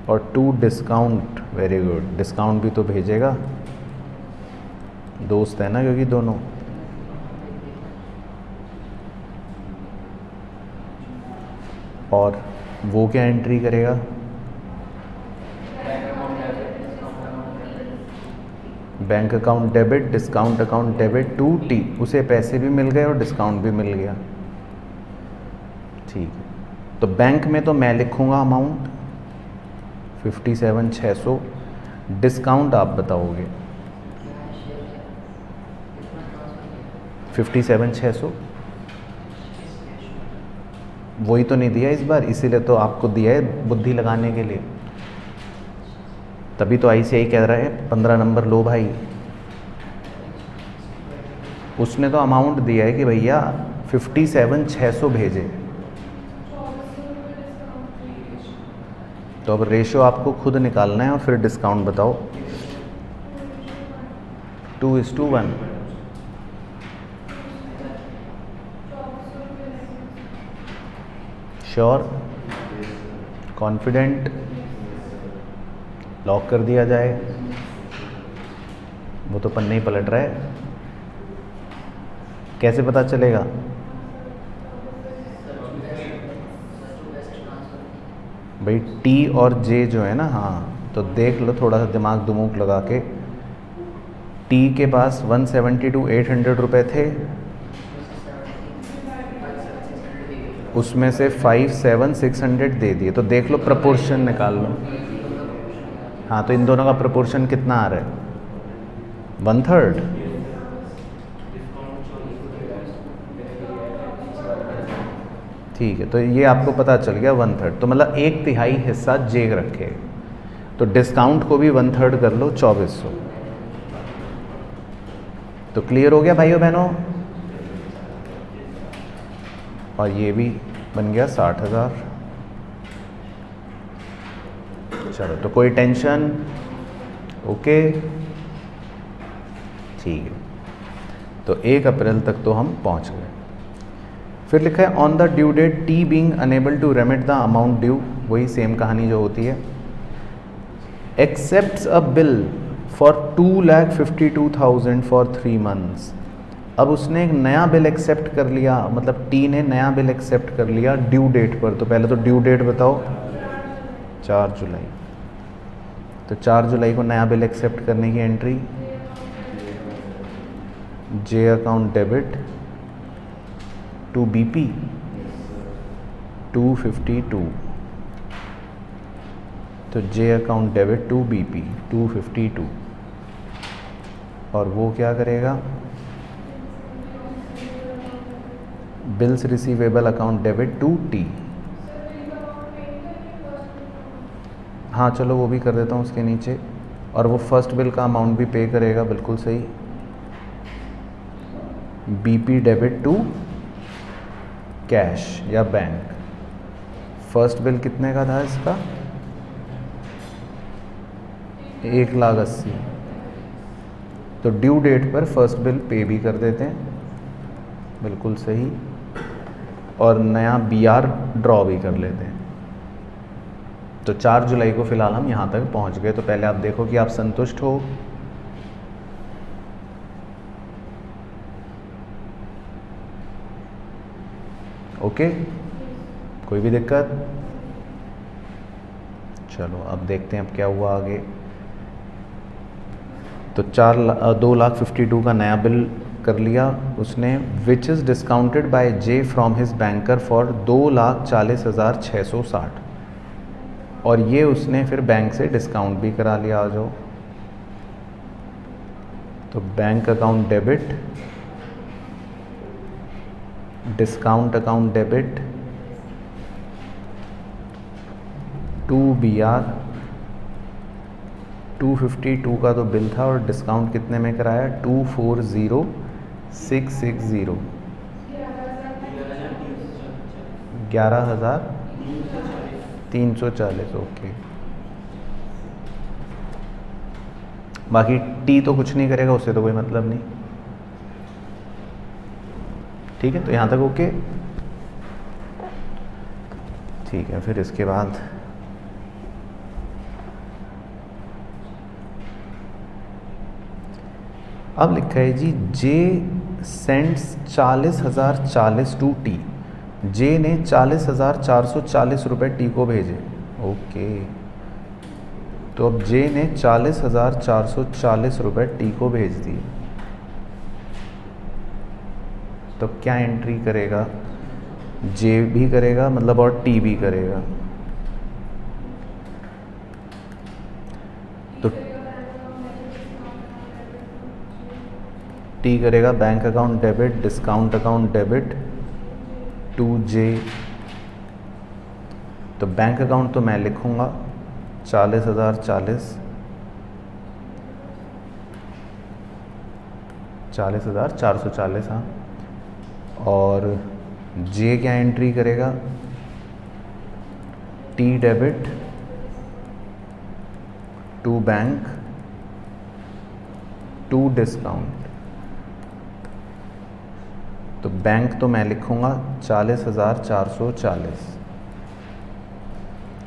Speaker 1: और to discount, very good, discount भी तो भेजेगा, दोस्त है ना क्योंकि दोनों। और वो क्या एंट्री करेगा? Bank account debit, discount account debit to T, उसे पैसे भी मिल गए और डिस्काउंट भी मिल गया, ठीक है। तो बैंक में तो मैं लिखूंगा अमाउंट 57,600, डिस्काउंट आप बताओगे 57,600, वही तो नहीं दिया इस बार, इसीलिए तो आपको दिया है बुद्धि लगाने के लिए। तभी तो ICI कह रहा है 15 नंबर लो भाई। उसने तो अमाउंट दिया है कि भैया 57,600 भेजे, तो अब रेशो आपको खुद निकालना है और फिर डिस्काउंट बताओ। 2:1। श्योर, कॉन्फिडेंट, लॉक कर दिया जाए। वो तो पन्ने ही पलट रहा है। कैसे पता चलेगा? भाई टी और जे जो है ना, हाँ तो देख लो थोड़ा सा दिमाग दुमूक लगा के, टी के पास 170 to 800 रुपये थे, उसमें से 5,7,600 दे दिए, तो देख लो प्रपोर्शन निकाल लो। हाँ तो इन दोनों का प्रपोर्शन कितना आ रहा है? 1/3। ठीक है, तो ये आपको पता चल गया 1/3, तो मतलब 1/3 हिस्सा जे रखे, तो डिस्काउंट को भी 1/3 कर लो, 2400। तो क्लियर हो गया भाइयों बहनों? और ये भी बन गया 60,000। चलो तो कोई टेंशन? ओके ठीक है, तो 1 अप्रैल तक तो हम पहुंच गए। फिर लिखा है on the due date T being unable to remit the amount due, वही सेम कहानी जो होती है, accepts a bill for 2,52,000 for 3 months। अब उसने एक नया बिल एक्सेप्ट कर लिया, मतलब टी ने नया बिल एक्सेप्ट कर लिया ड्यू डेट पर। तो पहले तो ड्यू डेट बताओ, 4 जुलाई। तो 4 जुलाई को नया बिल एक्सेप्ट करने की entry, J account debit to BP 252, तो J account debit to BP 252, और वो क्या करेगा? Bills receivable account debit to T. हाँ चलो वो भी कर देता हूँ उसके नीचे, और वो फर्स्ट बिल का अमाउंट भी पे करेगा, बिल्कुल सही, बीपी डेबिट टू कैश या बैंक। फर्स्ट बिल कितने का था इसका? 1,80,000। तो ड्यू डेट पर फर्स्ट बिल पे भी कर देते हैं, बिल्कुल सही, और नया बीआर ड्रॉ भी कर लेते हैं। तो 4 जुलाई को फिलहाल हम यहाँ तक पहुँच गए। तो पहले आप देखो कि आप संतुष्ट हो। ओके, कोई भी दिक्कत? चलो अब देखते हैं अब क्या हुआ आगे। तो 2,52,000 का नया बिल कर लिया उसने, which is discounted by J from his banker for 2,40,660, और ये उसने फिर बैंक से डिस्काउंट भी करा लिया। आ जाओ, तो bank account debit, discount account debit to B R 252 का तो बिल था, और डिस्काउंट कितने में कराया? 240,660, 11,340। ओके, बाकी टी तो कुछ नहीं करेगा, उससे तो कोई मतलब नहीं। ठीक है, तो यहाँ तक ओके। ठीक है, फिर इसके बाद अब लिखा है जी, जे सेंड्स 40,040 टू टी। जे ने 40,440 रुपये टी को भेजे। ओके, तो अब जे ने 40,440 रुपये टी को भेज दिए, तो क्या एंट्री करेगा? जे भी करेगा मतलब, और टी भी करेगा। तो टी करेगा bank account debit, discount account debit to J. तो बैंक अकाउंट तो मैं लिखूंगा 40,040, 40,440, हाँ। और जे क्या एंट्री करेगा? T debit to bank to discount. तो बैंक तो मैं लिखूंगा 40,440,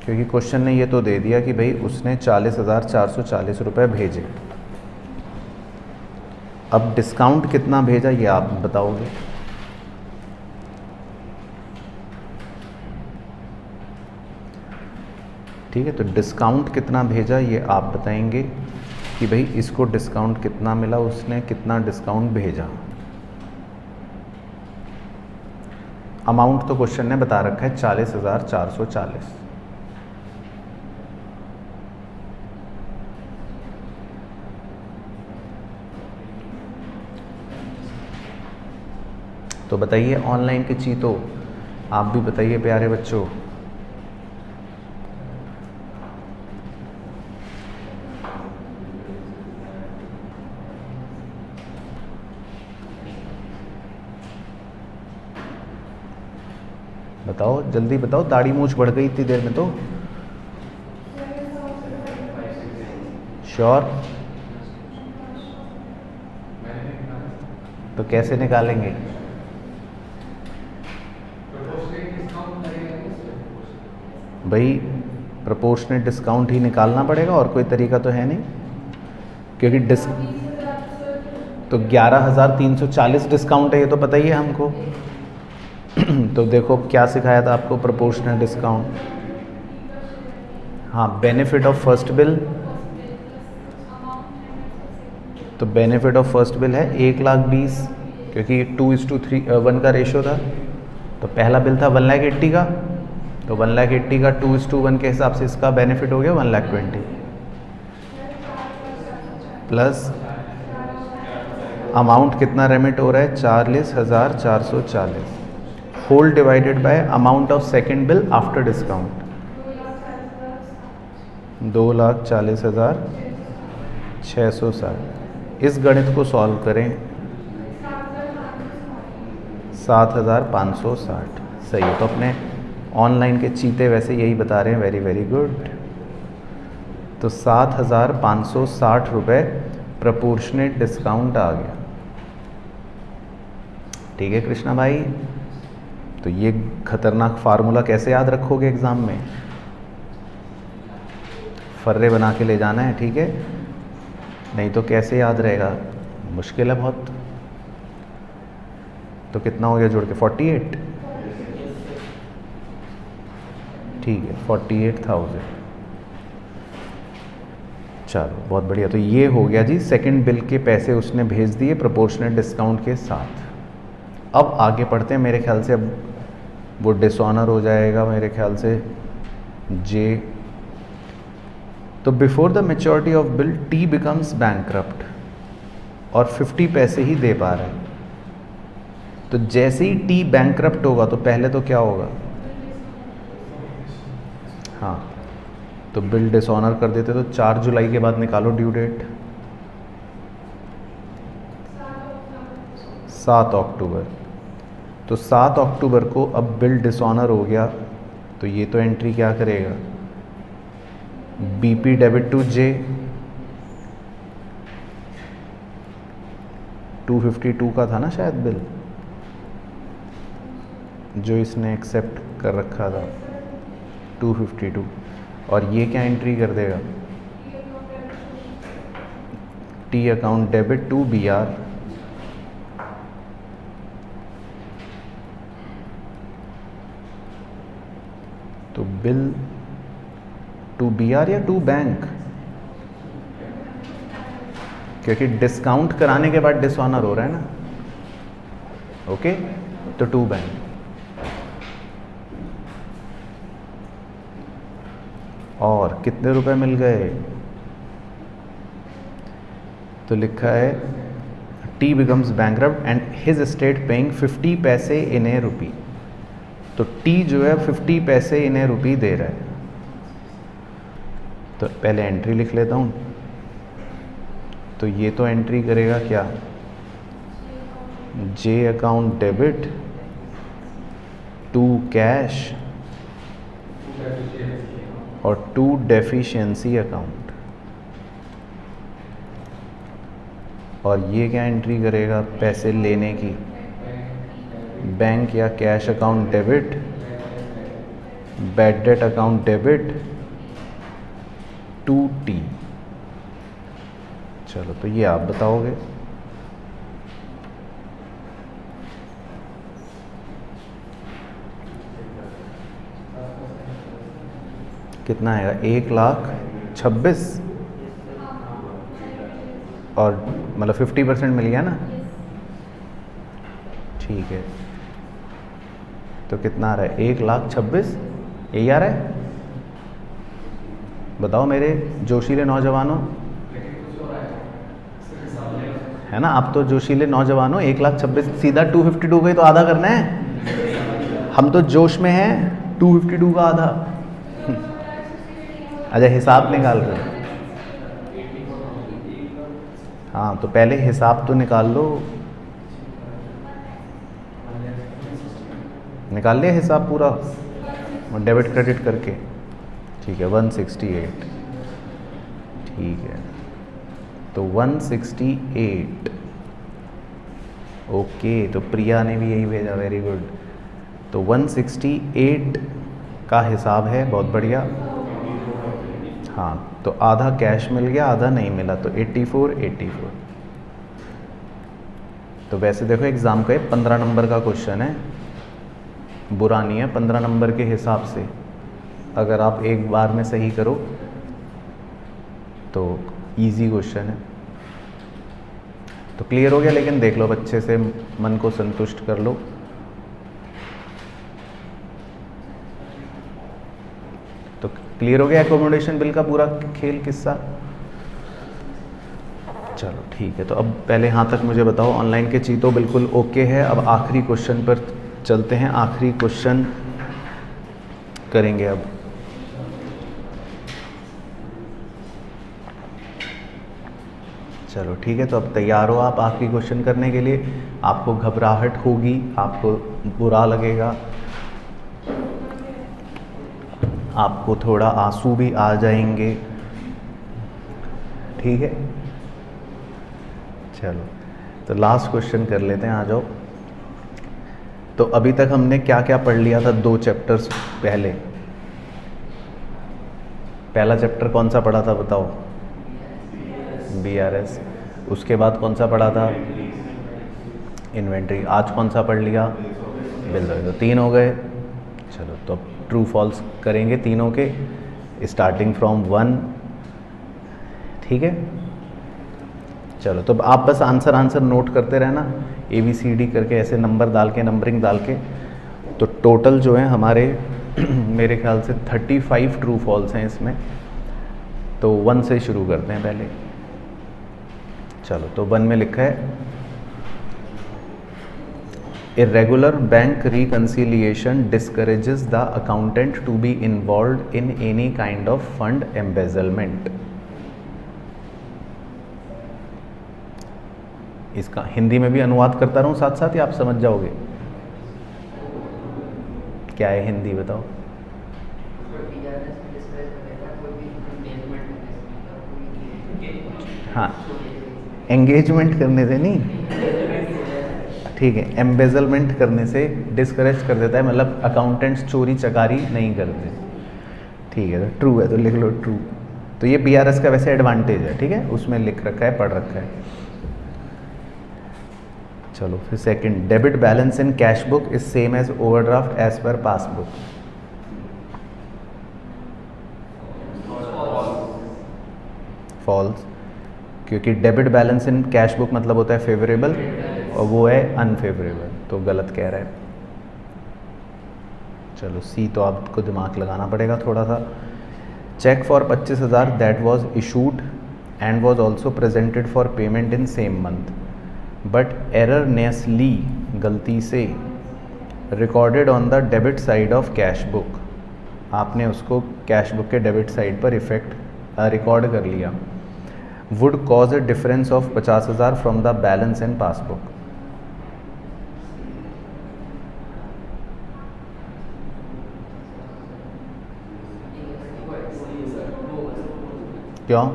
Speaker 1: क्योंकि क्वेश्चन ने ये तो दे दिया कि भाई उसने 40,440 रुपये भेजे। अब डिस्काउंट कितना भेजा ये आप बताओगे। ठीक है, तो डिस्काउंट कितना भेजा ये आप बताएंगे कि भाई इसको डिस्काउंट कितना मिला, उसने कितना डिस्काउंट भेजा। अमाउंट तो क्वेश्चन ने बता रखा है 40,440। तो बताइए ऑनलाइन के चीतों, आप भी बताइए प्यारे बच्चों। बताओ जल्दी बताओ, दाढ़ी मूछ बढ़ गई इतनी देर में तो। श्योर? तो कैसे निकालेंगे? भाई प्रोपोर्शनेट डिस्काउंट ही निकालना पड़ेगा, और कोई तरीका तो है नहीं, क्योंकि तो 11,340 डिस्काउंट है, ये तो पता ही है हमको। तो देखो क्या सिखाया था आपको प्रोपोर्शनल डिस्काउंट। हाँ, बेनिफिट ऑफ फर्स्ट बिल। तो बेनिफिट ऑफ फर्स्ट बिल है 1,20,000, क्योंकि 2:1 का रेशो था। तो पहला बिल था 1,80,000 का, तो 1,80,000 का 2:1 के हिसाब से इसका बेनिफिट हो गया 1,20,000 प्लस अमाउंट कितना रेमिट हो रहा है 40,440 whole divided by amount of second bill after discount 2,40,660। इस गणित को सॉल्व करें 7,560। सही है, तो अपने ऑनलाइन के चीते वैसे यही बता रहे हैं, वेरी वेरी गुड। तो 7,560 रुपये प्रोपोर्शनेट डिस्काउंट आ गया। ठीक है कृष्णा भाई, तो ये खतरनाक फार्मूला कैसे याद रखोगे एग्ज़ाम में? फर्रे बना के ले जाना है, ठीक है, नहीं तो कैसे याद रहेगा, मुश्किल है बहुत। तो कितना हो गया जोड़ के 48? ठीक है 48,000। चलो बहुत बढ़िया, तो ये हो गया जी सेकंड बिल के पैसे उसने भेज दिए प्रोपोर्शनेट डिस्काउंट के साथ। अब आगे बढ़ते हैं, मेरे ख्याल से अब वो डिसऑनर हो जाएगा मेरे ख्याल से जे। तो before the maturity of bill T becomes bankrupt, और 50 पैसे ही दे पा रहा है। तो जैसे ही टी बैंकरप्ट होगा तो पहले तो क्या होगा? हाँ, तो बिल डिसऑनर कर देते, तो 4 जुलाई के बाद निकालो ड्यू डेट। 7 अक्टूबर। तो 7 अक्टूबर को अब बिल डिसऑनर हो गया, तो ये तो एंट्री क्या करेगा? बीपी डेबिट टू जे 252 का था ना शायद बिल, जो इसने एक्सेप्ट कर रखा था 252, और ये क्या एंट्री कर देगा? T account debit to B R. तो बिल टू बी आर या टू बैंक, क्योंकि डिस्काउंट कराने के बाद डिसऑनर हो रहा है ना, ओके, तो टू बैंक। और कितने रुपए मिल गए? तो लिखा है T becomes bankrupt and his state paying 50 पैसे इन ए रुपी। तो टी जो है 50 पैसे इन ए रुपी दे रहा है। तो पहले एंट्री लिख लेता हूँ। तो ये तो एंट्री करेगा क्या? जे अकाउंट डेबिट टू कैश और टू डेफिशिएंसी अकाउंट। और ये क्या एंट्री करेगा? पैसे लेने की, बैंक या cash account debit, bad debt account debit to T. चलो तो ये आप बताओगे। कितना आएगा 1,26,000 और मतलब 50% मिल गया ना, ठीक है। तो कितना आ रहा है 1,26,000, यही आ रहा है। बताओ मेरे जोशीले नौजवानों, है ना, आप तो जोशीले नौजवानों, 1,26,000 सीधा 252 का ही तो आधा करना है। हम तो जोश में हैं, 252 का आधा। अच्छा हिसाब निकाल रहे हो, हाँ तो पहले हिसाब तो निकाल लो। निकाल लिया हिसाब पूरा डेबिट क्रेडिट करके, ठीक है 168, ठीक है। तो 168, ओके, तो प्रिया ने भी यही भेजा, वेरी गुड। तो 168 का हिसाब है, बहुत बढ़िया। हाँ तो आधा कैश मिल गया, आधा नहीं मिला, तो 84। तो वैसे देखो एग्ज़ाम का 15 नंबर का क्वेश्चन है, बुरा नहीं है 15 नंबर के हिसाब से। अगर आप एक बार में सही करो तो इजी क्वेश्चन है। तो क्लियर हो गया, लेकिन देख लो अच्छे से, मन को संतुष्ट कर लो। तो क्लियर हो गया एकोमोडेशन बिल का पूरा खेल किस्सा। चलो ठीक है, तो अब पहले यहाँ तक मुझे बताओ, ऑनलाइन के चीतो बिल्कुल ओके है। अब आखिरी क्वेश्चन पर चलते हैं, आखिरी क्वेश्चन करेंगे अब। चलो ठीक है, तो अब तैयार हो आप आखिरी क्वेश्चन करने के लिए। आपको घबराहट होगी, आपको बुरा लगेगा, आपको थोड़ा आंसू भी आ जाएंगे, ठीक है। चलो तो लास्ट क्वेश्चन कर लेते हैं, आ जाओ। तो अभी तक हमने क्या क्या पढ़ लिया था 2 चैप्टर्स पहले। पहला चैप्टर कौन सा पढ़ा था बताओ? BRS। उसके बाद कौन सा पढ़ा था? इन्वेंट्री। आज कौन सा पढ़ लिया? बिल। तो 3 हो गए। चलो तो अब ट्रू फॉल्स करेंगे तीनों के, स्टार्टिंग फ्रॉम 1, ठीक है। चलो तो आप बस आंसर नोट करते रहना, ABCD करके ऐसे नंबर डाल के, नंबरिंग डाल के। तो टोटल जो है हमारे मेरे ख्याल से 35 ट्रू फॉल्स हैं इसमें। तो 1 से शुरू करते हैं पहले। चलो तो 1 में लिखा है, irregular bank reconciliation discourages the accountant to be involve in any kind of fund embezzlement. इसका हिंदी में भी अनुवाद करता रहूं साथ साथ, या आप समझ जाओगे? क्या है हिंदी बताओ? हाँ, एंगेजमेंट करने से नहीं, ठीक है, एम्बेजलमेंट करने से डिस्करेज कर देता है, मतलब अकाउंटेंट्स चोरी चकारी नहीं करते, ठीक है। तो ट्रू है तो लिख लो ट्रू। तो ये BRS का वैसे एडवांटेज है, ठीक है, उसमें लिख रखा है, पढ़ रखा है। चलो फिर second, debit balance in cash book is same as overdraft as per passbook. False, क्योंकि debit balance in cash book मतलब होता है फेवरेबल और वो है अनफेवरेबल, तो गलत कह रहा है। चलो सी तो आपको दिमाग लगाना पड़ेगा थोड़ा सा। Cheque for 25,000 that was issued and was also presented for payment in same month but erroneously, गलती से, recorded on the debit side of cash book. आपने उसको कैश बुक के डेबिट साइड पर इफेक्ट रिकॉर्ड कर लिया। Would cause a difference of 50,000 from the balance in passbook. क्यों?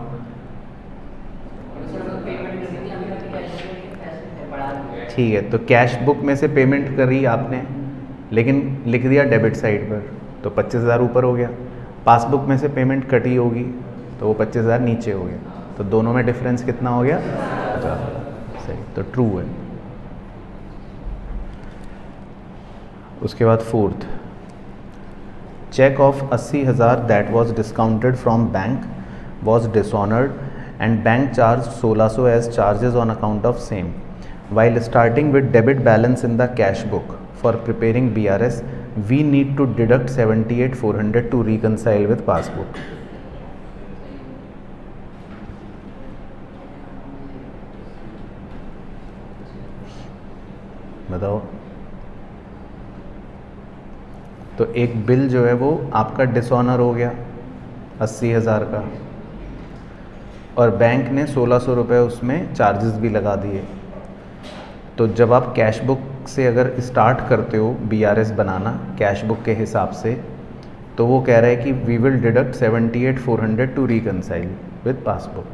Speaker 1: ठीक है, तो कैश बुक में से पेमेंट करी आपने, लेकिन लिख दिया डेबिट साइड पर, तो 25,000 ऊपर हो गया। पासबुक में से पेमेंट कटी होगी तो वो 25,000 नीचे हो गया, तो दोनों में डिफरेंस कितना हो गया? 50,000। सही, तो ट्रू है। उसके बाद fourth, check of 80,000 that was discounted from bank was dishonored and bank charged 1600 as charges on account of same. While starting with debit balance in the cash book for preparing BRS, we need to deduct 78,400 to reconcile with passbook. बताओ। तो एक bill जो है वो आपका dishonour हो गया 80,000 का, और बैंक ने 1600 रुपये उसमें चार्जेस भी लगा दिए। तो जब आप कैश बुक से अगर स्टार्ट करते हो BRS बनाना कैश बुक के हिसाब से, तो वो कह रहा है कि we will deduct 78,400 to reconcile with passbook.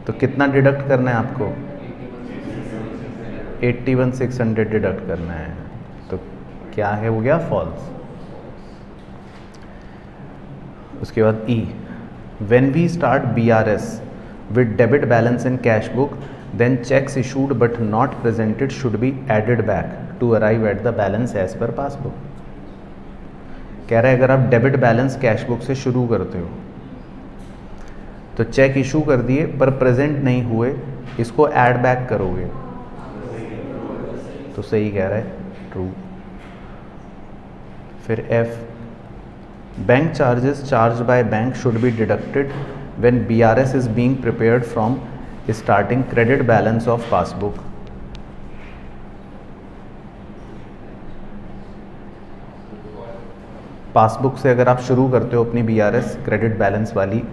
Speaker 1: तो कितना डिडक्ट करना है आपको? 81,600 डिडक्ट करना है। तो क्या है, हो गया फॉल्स। उसके बाद E, when we start BRS with debit balance in cash book then cheques issued but not presented should be added back to arrive at the balance as per passbook. कह रहा है अगर आप डेबिट बैलेंस कैश बुक से शुरू करते हो तो चेक इशू कर दिए पर प्रेजेंट नहीं हुए, इसको ऐड बैक करोगे तो सही कह रहा है, ट्रू। फिर F, bank charges charge by bank should be deducted when BRS is being prepared from starting credit balance of passbook. Passbook से अगर आप शुरू करते हो अपनी BRS क्रेडिट बैलेंस वाली,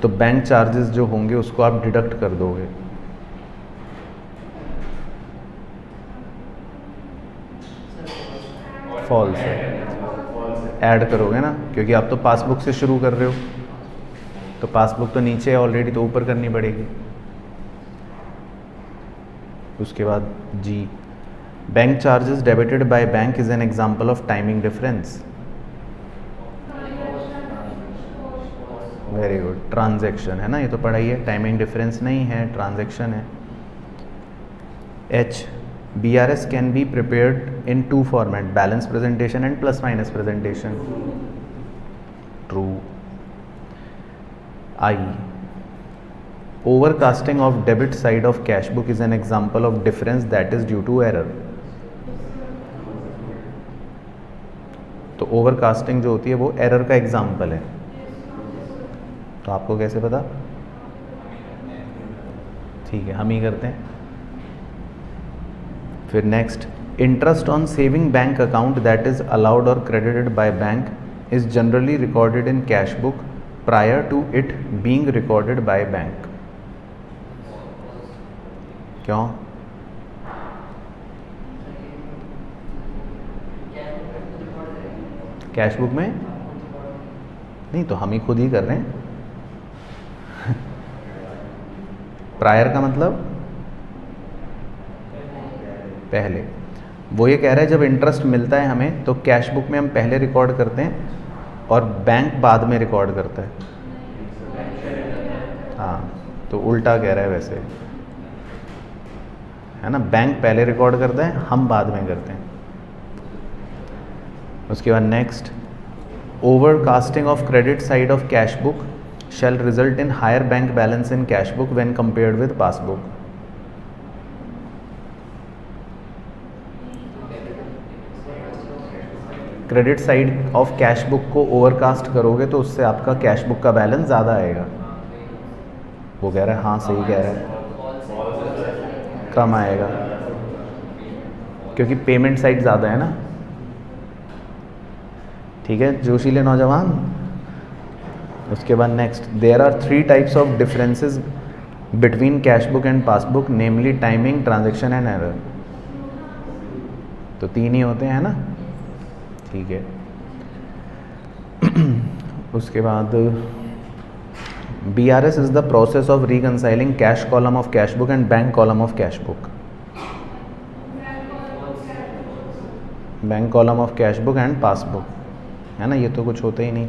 Speaker 1: तो बैंक चार्जेस जो होंगे उसको आप डिडक्ट कर दोगे। फॉल्स है, ऐड करोगे ना, क्योंकि आप तो पासबुक से शुरू कर रहे हो, तो पासबुक तो नीचे है ऑलरेडी, तो ऊपर करनी पड़ेगी। उसके बाद G, bank charges debited by bank is an example of timing difference. Very good, transaction है ना, ये तो पढ़ाई है, टाइमिंग डिफरेंस नहीं है, ट्रांजैक्शन है। H, BRS can be prepared in two format, balance presentation and plus minus presentation. True. I, overcasting of debit side of cash book is an example of difference that is due to error. तो overcasting जो होती है वो error का example है। तो आपको कैसे पता? ठीक है, हम ही करते हैं। फिर next, interest on saving bank account that is allowed और credited by bank is generally recorded in cash book prior to it being recorded by bank. क्यों? कैश बुक में नहीं, तो हम ही खुद ही कर रहे हैं। प्रायर का मतलब पहले। वो ये कह रहा है जब इंटरेस्ट मिलता है हमें तो कैश बुक में हम पहले रिकॉर्ड करते हैं और बैंक बाद में रिकॉर्ड करता है। हाँ, तो उल्टा कह रहा है वैसे, है ना, बैंक पहले रिकॉर्ड करता है, हम बाद में करते हैं। उसके बाद next, overcasting of credit side of cash book shall result in higher bank balance in cash book when compared with passbook. Credit side of cash book को ओवरकास्ट करोगे तो उससे आपका कैश बुक का बैलेंस ज़्यादा आएगा। वो कह रहा है हाँ सही कह रहा है, कम आएगा क्योंकि पेमेंट साइड ज़्यादा है ना। ठीक है जोशीले नौजवान। उसके बाद next, there are 3 types of differences between cash book and passbook, namely timing, transaction and error. तो 3 ही होते हैं ना, ठीक है। उसके बाद BRS is the process of reconciling cash column of cash book and bank column of cash book. Bank column of cash book and passbook, है ना, ये तो कुछ होता ही नहीं।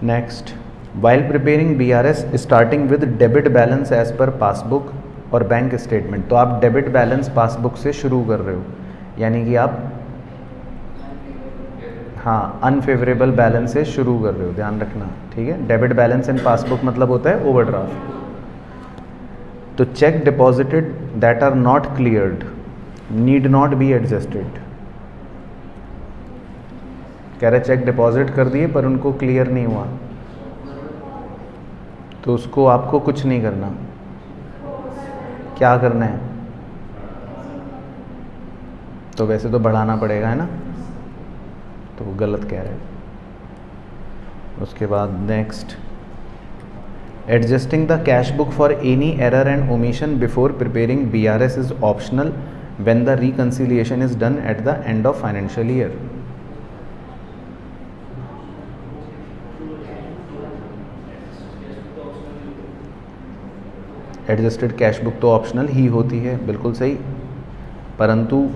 Speaker 1: Next, while preparing BRS starting with debit balance as per passbook और bank statement. तो आप डेबिट बैलेंस पासबुक से शुरू कर रहे हो, यानी कि आप हाँ अनफेवरेबल बैलेंस से शुरू कर रहे हो, ध्यान रखना, ठीक है। डेबिट बैलेंस इन पासबुक मतलब होता है ओवरड्राफ्ट। तो cheque deposited that are not cleared need not be adjusted. कह रहे चेक डिपॉजिट कर दिए पर उनको क्लियर नहीं हुआ, तो उसको आपको कुछ नहीं करना। क्या करना है? तो वैसे तो बढ़ाना पड़ेगा, है ना, तो वो गलत कह रहे हैं। उसके बाद next, adjusting the cash book for any error and omission before preparing BRS is optional when the reconciliation is done at the end of financial year. Adjusted cash book तो ऑप्शनल ही होती है, बिल्कुल सही, परंतु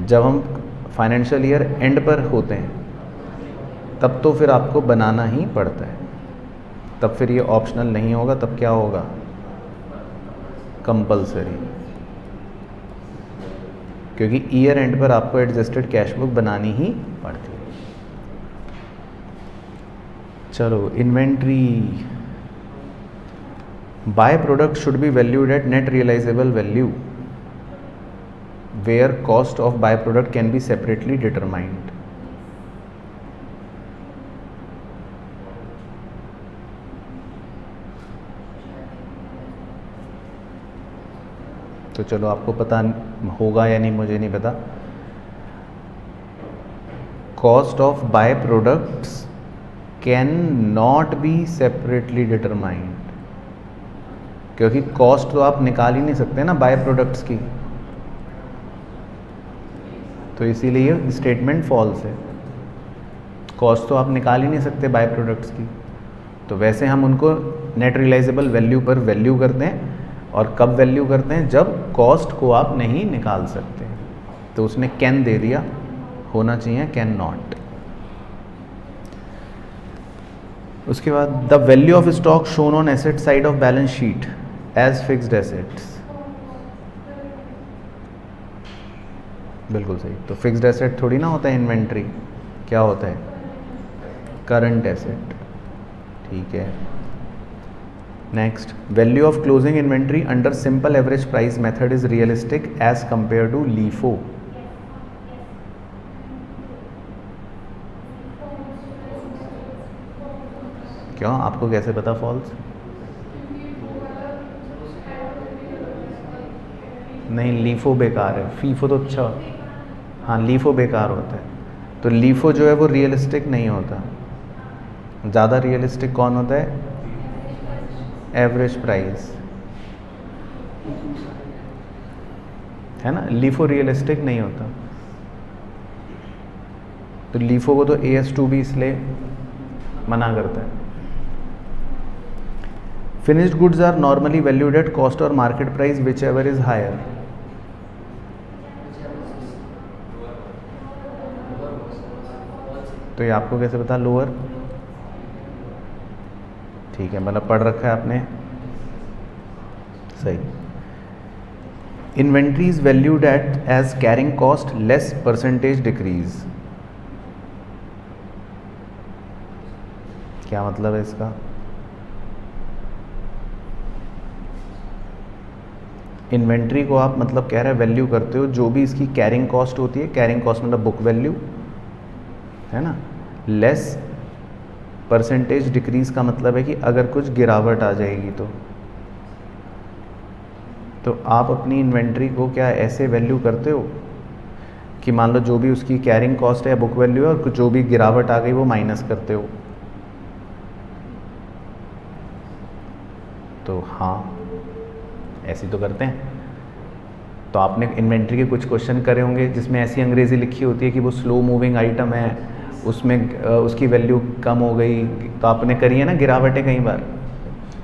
Speaker 1: जब हम फाइनेंशियल ईयर एंड पर होते हैं तब तो फिर आपको बनाना ही पड़ता है, तब फिर ये ऑप्शनल नहीं होगा, तब क्या होगा? कंपलसरी, क्योंकि ईयर एंड पर आपको एडजस्टेड कैश बुक बनानी ही पड़ती है। चलो, inventory. By product should be valued at net realisable value where cost of byproduct can be separately determined। तो चलो, आपको पता होगा या नहीं मुझे नहीं पता। Cost of by products can not be separately determined, क्योंकि कॉस्ट तो आप निकाल ही नहीं सकते ना बाय प्रोडक्ट्स की, तो इसीलिए स्टेटमेंट फॉल्स है। कॉस्ट तो आप निकाल ही नहीं सकते बाय प्रोडक्ट्स की, तो वैसे हम उनको नेट रियलाइजेबल वैल्यू पर वैल्यू करते हैं। और कब वैल्यू करते हैं? जब कॉस्ट को आप नहीं निकाल सकते। तो उसने कैन दे दिया, होना चाहिए कैन नॉट। उसके बाद, the value of stock shown on asset side of balance sheet as fixed assets. बिल्कुल सही। तो फिक्स्ड एसेट थोड़ी ना होता है इन्वेंट्री, क्या होता है? करंट एसेट, ठीक है। Next, value of closing inventory under simple average price method is realistic as compare to LIFO. क्यों? आपको कैसे पता फॉल्स? नहीं, लीफो बेकार है, फीफो तो अच्छा। हाँ, लीफो बेकार होता है। तो लीफो जो है वो रियलिस्टिक नहीं होता। ज़्यादा रियलिस्टिक कौन होता है? एवरेज प्राइस, है ना। लीफो रियलिस्टिक नहीं होता। तो लीफो को तो AS2 भी इसलिए मना करता है। Finished goods are normally valued at cost और market price whichever is higher. तो ये आपको कैसे पता लोअर? ठीक है, मतलब पढ़ रखा है आपने, सही। Inventory is valued at as carrying cost less percentage decrease. क्या मतलब है इसका? इन्वेंट्री को आप मतलब कह रहे हैं वैल्यू करते हो जो भी इसकी कैरिंग कॉस्ट होती है, कैरिंग कॉस्ट मतलब बुक वैल्यू, है ना, लेस परसेंटेज डिक्रीज का मतलब है कि अगर कुछ गिरावट आ जाएगी तो आप अपनी इन्वेंट्री को क्या ऐसे वैल्यू करते हो कि मान लो जो भी उसकी कैरिंग कॉस्ट है या बुक वैल्यू है और जो भी गिरावट आ गई वो माइनस करते हो। तो हाँ, ऐसे तो करते हैं। तो आपने इन्वेंट्री के कुछ क्वेश्चन करे होंगे जिसमें ऐसी अंग्रेजी लिखी होती है कि वो स्लो मूविंग आइटम है, उसमें उसकी वैल्यू कम हो गई, तो आपने करी है ना गिरावटें कई बार।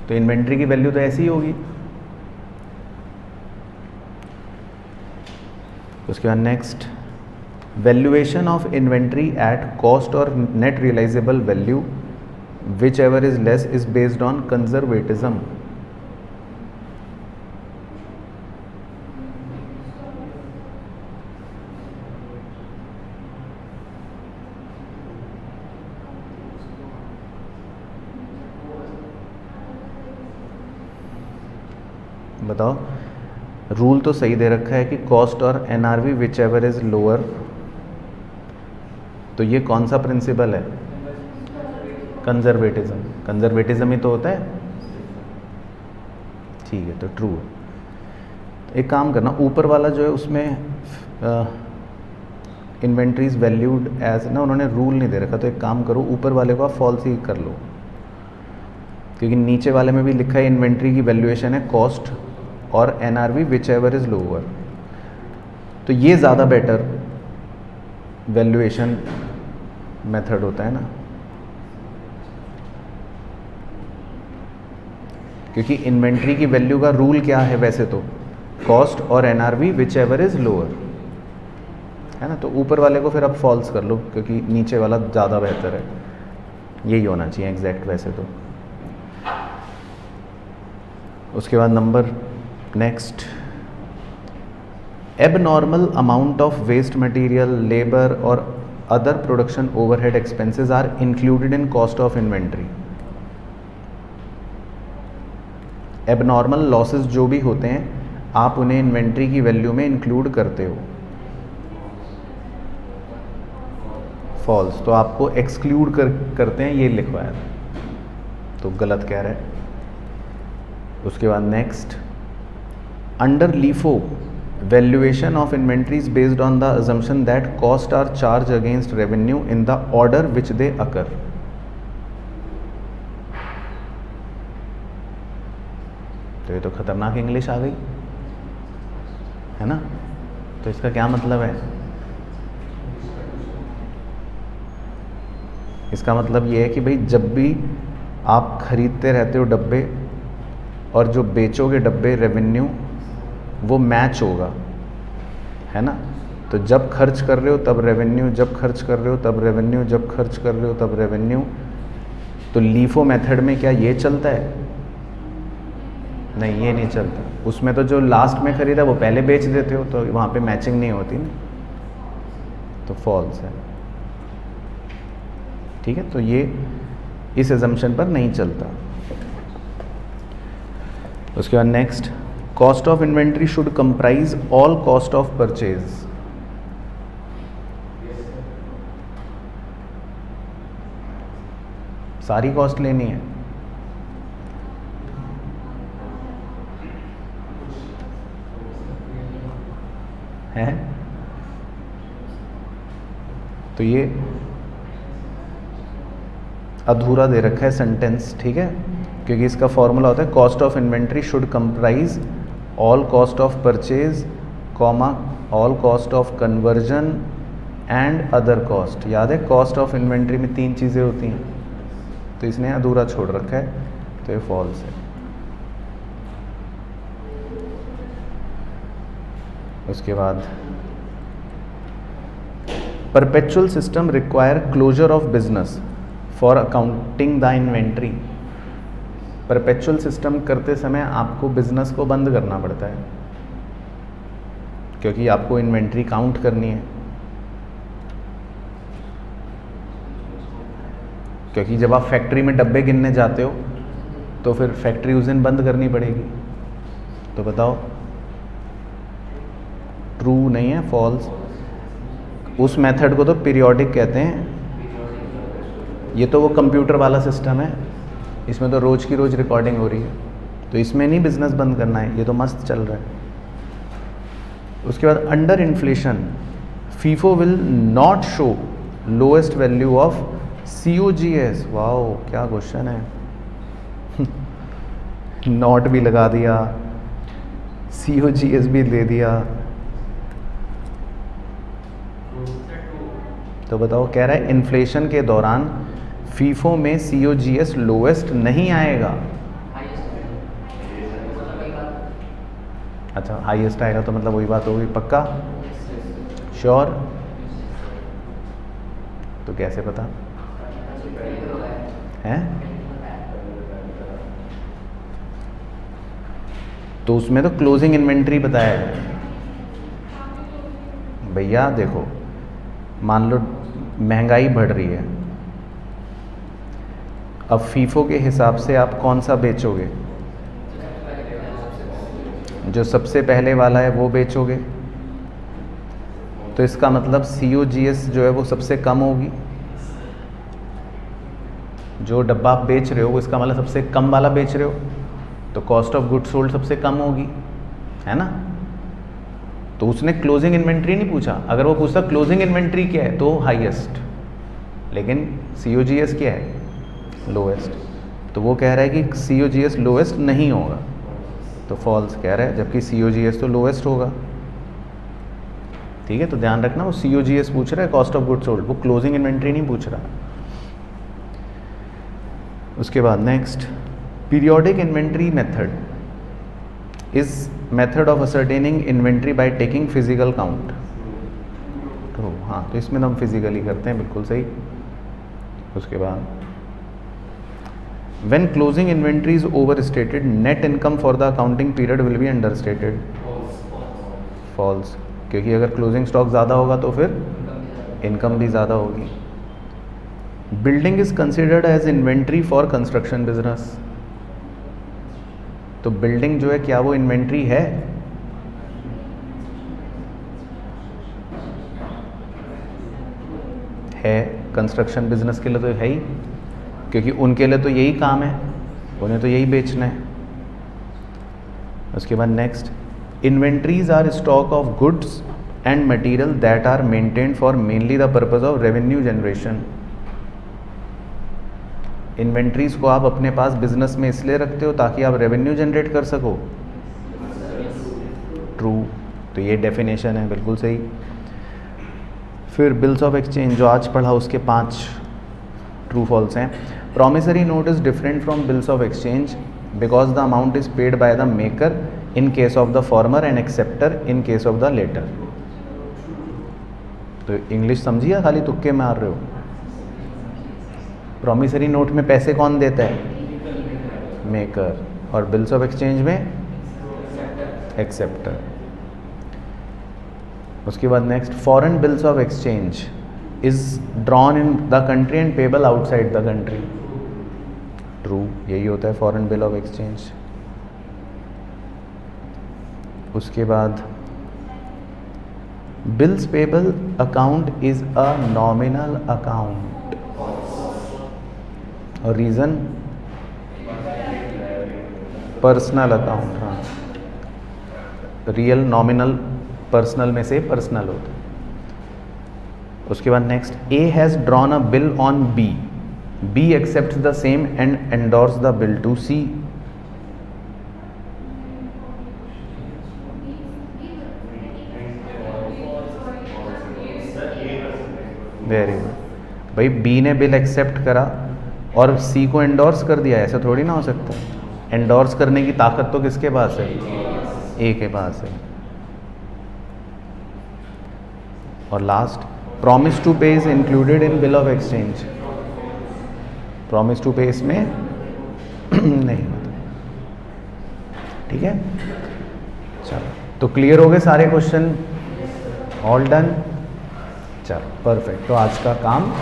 Speaker 1: तो इन्वेंट्री की वैल्यू तो ऐसी ही होगी। उसके बाद next, valuation of inventory at cost और net realisable value whichever is less is based on conservatism. बताओ, रूल तो सही दे रखा है कि कॉस्ट और NRV whichever is lower, तो ये कौन सा प्रिंसिपल है? कंजर्वेटिज्म। कंजर्वेटिज्म ही तो होता है, ठीक है, तो ट्रू है। एक काम करना, ऊपर वाला जो है उसमें इन्वेंट्रीज वैल्यूड एज ना, उन्होंने रूल नहीं दे रखा, तो एक काम करो ऊपर वाले को आप फॉल्स ही कर लो, क्योंकि नीचे वाले में भी लिखा है इन्वेंट्री की वैल्यूएशन है कॉस्ट और NRV whichever is lower, तो ये ज़्यादा बेटर वैल्यूएशन मेथड होता है ना, क्योंकि इन्वेंट्री की वैल्यू का रूल क्या है वैसे तो? कॉस्ट और NRV whichever is lower, है ना। तो ऊपर वाले को फिर आप फॉल्स कर लो, क्योंकि नीचे वाला ज़्यादा बेहतर है, यही होना चाहिए एग्जैक्ट वैसे तो। उसके बाद number next, abnormal amount of waste material, labour और other production overhead expenses are included in cost of inventory. Abnormal losses जो भी होते हैं आप उन्हें इन्वेंट्री की वैल्यू में इंक्लूड करते हो। फॉल्स, तो आपको एक्सक्लूड करते हैं ये लिखवाया, तो गलत कह रहा है। उसके बाद next, under LIFO valuation of inventories based on the assumption that cost are charge against revenue in the order which they occur. तो ये तो खतरनाक इंग्लिश आ गई है ना। तो इसका क्या मतलब है? इसका मतलब ये है कि भाई जब भी आप खरीदते रहते हो डब्बे और जो बेचोगे डब्बे रेवेन्यू, वो मैच होगा, है ना। तो जब खर्च कर रहे हो तब रेवेन्यू, जब खर्च कर रहे हो तब रेवेन्यू, जब खर्च कर रहे हो तब रेवेन्यू। तो लीफो मेथड में क्या ये चलता है? नहीं, ये नहीं चलता। उसमें तो जो लास्ट में खरीदा वो पहले बेच देते हो, तो वहाँ पे मैचिंग नहीं होती ना, तो फॉल्स है, ठीक है। तो ये इस एजम्पशन पर नहीं चलता। उसके बाद next, cost of inventory should comprise all cost of purchase. सारी कॉस्ट लेनी है, है? तो ये अधूरा दे रखा है सेंटेंस, ठीक है, क्योंकि इसका फॉर्मूला होता है cost of inventory should comprise all cost of purchase, comma all cost of conversion and other cost. याद है कॉस्ट ऑफ इन्वेंट्री में 3 चीज़ें होती हैं, तो इसने अधूरा छोड़ रखा है, तो ये फॉल्स है। उसके बाद perpetual system require closure of business for accounting the inventory. Perpetual system करते समय आपको बिजनेस को बंद करना पड़ता है, क्योंकि आपको इन्वेंट्री काउंट करनी है। क्योंकि जब आप फैक्ट्री में डब्बे गिनने जाते हो तो फिर फैक्ट्री उस दिन बंद करनी पड़ेगी। तो बताओ, ट्रू नहीं है, फॉल्स। उस मेथड को तो पीरियोडिक कहते हैं। ये तो वो कंप्यूटर वाला सिस्टम है, इसमें तो रोज़ की रोज़ रिकॉर्डिंग हो रही है, तो इसमें नहीं बिजनेस बंद करना है, ये तो मस्त चल रहा है। उसके बाद under inflation FIFO will not show lowest value of COGS। Wow, क्या क्वेश्चन है। नॉट भी लगा दिया, COGS भी दे दिया, तो बताओ, कह रहा है इन्फ्लेशन के दौरान फीफो में COGS लोएस्ट नहीं आएगा। अच्छा, हाईएस्ट आएगा, तो मतलब वही बात होगी, पक्का श्योर? तो कैसे पता हैं, तो उसमें तो क्लोजिंग इन्वेंट्री बताया है भैया। देखो मान लो महंगाई बढ़ रही है, अब फीफो के हिसाब से आप कौन सा बेचोगे? जो सबसे पहले वाला है वो बेचोगे, तो इसका मतलब COGS जो है वो सबसे कम होगी। जो डब्बा आप बेच रहे हो इसका मतलब सबसे कम वाला बेच रहे हो, तो कॉस्ट ऑफ गुड्स सोल्ड सबसे कम होगी, है ना। तो उसने क्लोजिंग इन्वेंट्री नहीं पूछा। अगर वो पूछता क्लोजिंग इन्वेंट्री क्या है तो हाईएस्ट, लेकिन COGS क्या है? लोएस्ट। तो वो कह रहा है कि COGS लोएस्ट नहीं होगा, तो फॉल्स कह रहा है, जबकि COGS तो लोएस्ट होगा। ठीक है, तो ध्यान रखना वो COGS पूछ रहा है, कॉस्ट ऑफ गुड्स सोल्ड, वो क्लोजिंग इन्वेंट्री नहीं पूछ रहा। उसके बाद next, periodic inventory method is method of ascertaining inventory by taking physical count. तो हाँ, तो इसमें तो हम फिजिकली करते हैं, बिल्कुल सही। उसके बाद when closing inventory is overstated net income for the accounting period will be understated. False, क्योंकि अगर क्लोजिंग स्टॉक ज़्यादा होगा तो फिर इनकम भी ज़्यादा होगी। Building is considered as inventory for construction business. तो बिल्डिंग जो है क्या वो इन्वेंट्री है? है, कंस्ट्रक्शन बिजनेस के लिए तो है ही, क्योंकि उनके लिए तो यही काम है, उन्हें तो यही बेचना है। उसके बाद next, inventories are stock of goods and material that are maintained for mainly the purpose of revenue generation. Inventories को आप अपने पास बिजनेस में इसलिए रखते हो ताकि आप रेवेन्यू जनरेट कर सको। ट्रू, तो ये डेफिनेशन है, बिल्कुल सही। फिर बिल्स ऑफ एक्सचेंज जो आज पढ़ा उसके 5 ट्रू फॉल्स हैं। Promissory note is different from bills of exchange because the amount is paid by the maker in case of the former and acceptor in case of the latter. तो English समझिए, खाली तुक्के मार रहे हो। Promissory note में पैसे कौन देता है? मेकर, और बिल्स ऑफ एक्सचेंज में एक्सेप्टर। उसके बाद next, foreign bills of exchange is drawn in the country and payable outside the country. True, यही होता है फॉरेन बिल ऑफ एक्सचेंज। उसके बाद bills payable account is a nominal account, और reason personal account. हाँ, real nominal personal में से personal होता है। उसके बाद next, A has drawn a bill on B, B accept the same and endorse the bill to C. Very good भाई, B ने बिल एक्सेप्ट करा और सी को एंडोर्स कर दिया, ऐसा थोड़ी ना हो सकता। एंडोर्स करने की ताकत तो किसके पास है? ए के पास है। और last, promise to pay is included in bill of exchange. Promise to pay इसमें नहीं होता। ठीक है, चलो, तो क्लियर हो गए सारे क्वेश्चन? All done? चलो परफेक्ट, तो आज का काम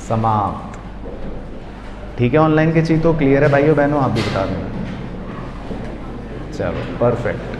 Speaker 1: समाप्त। ठीक है, ऑनलाइन के चीज़ तो क्लियर है भाइयों बहनों, आप भी बता दें। चलो परफेक्ट।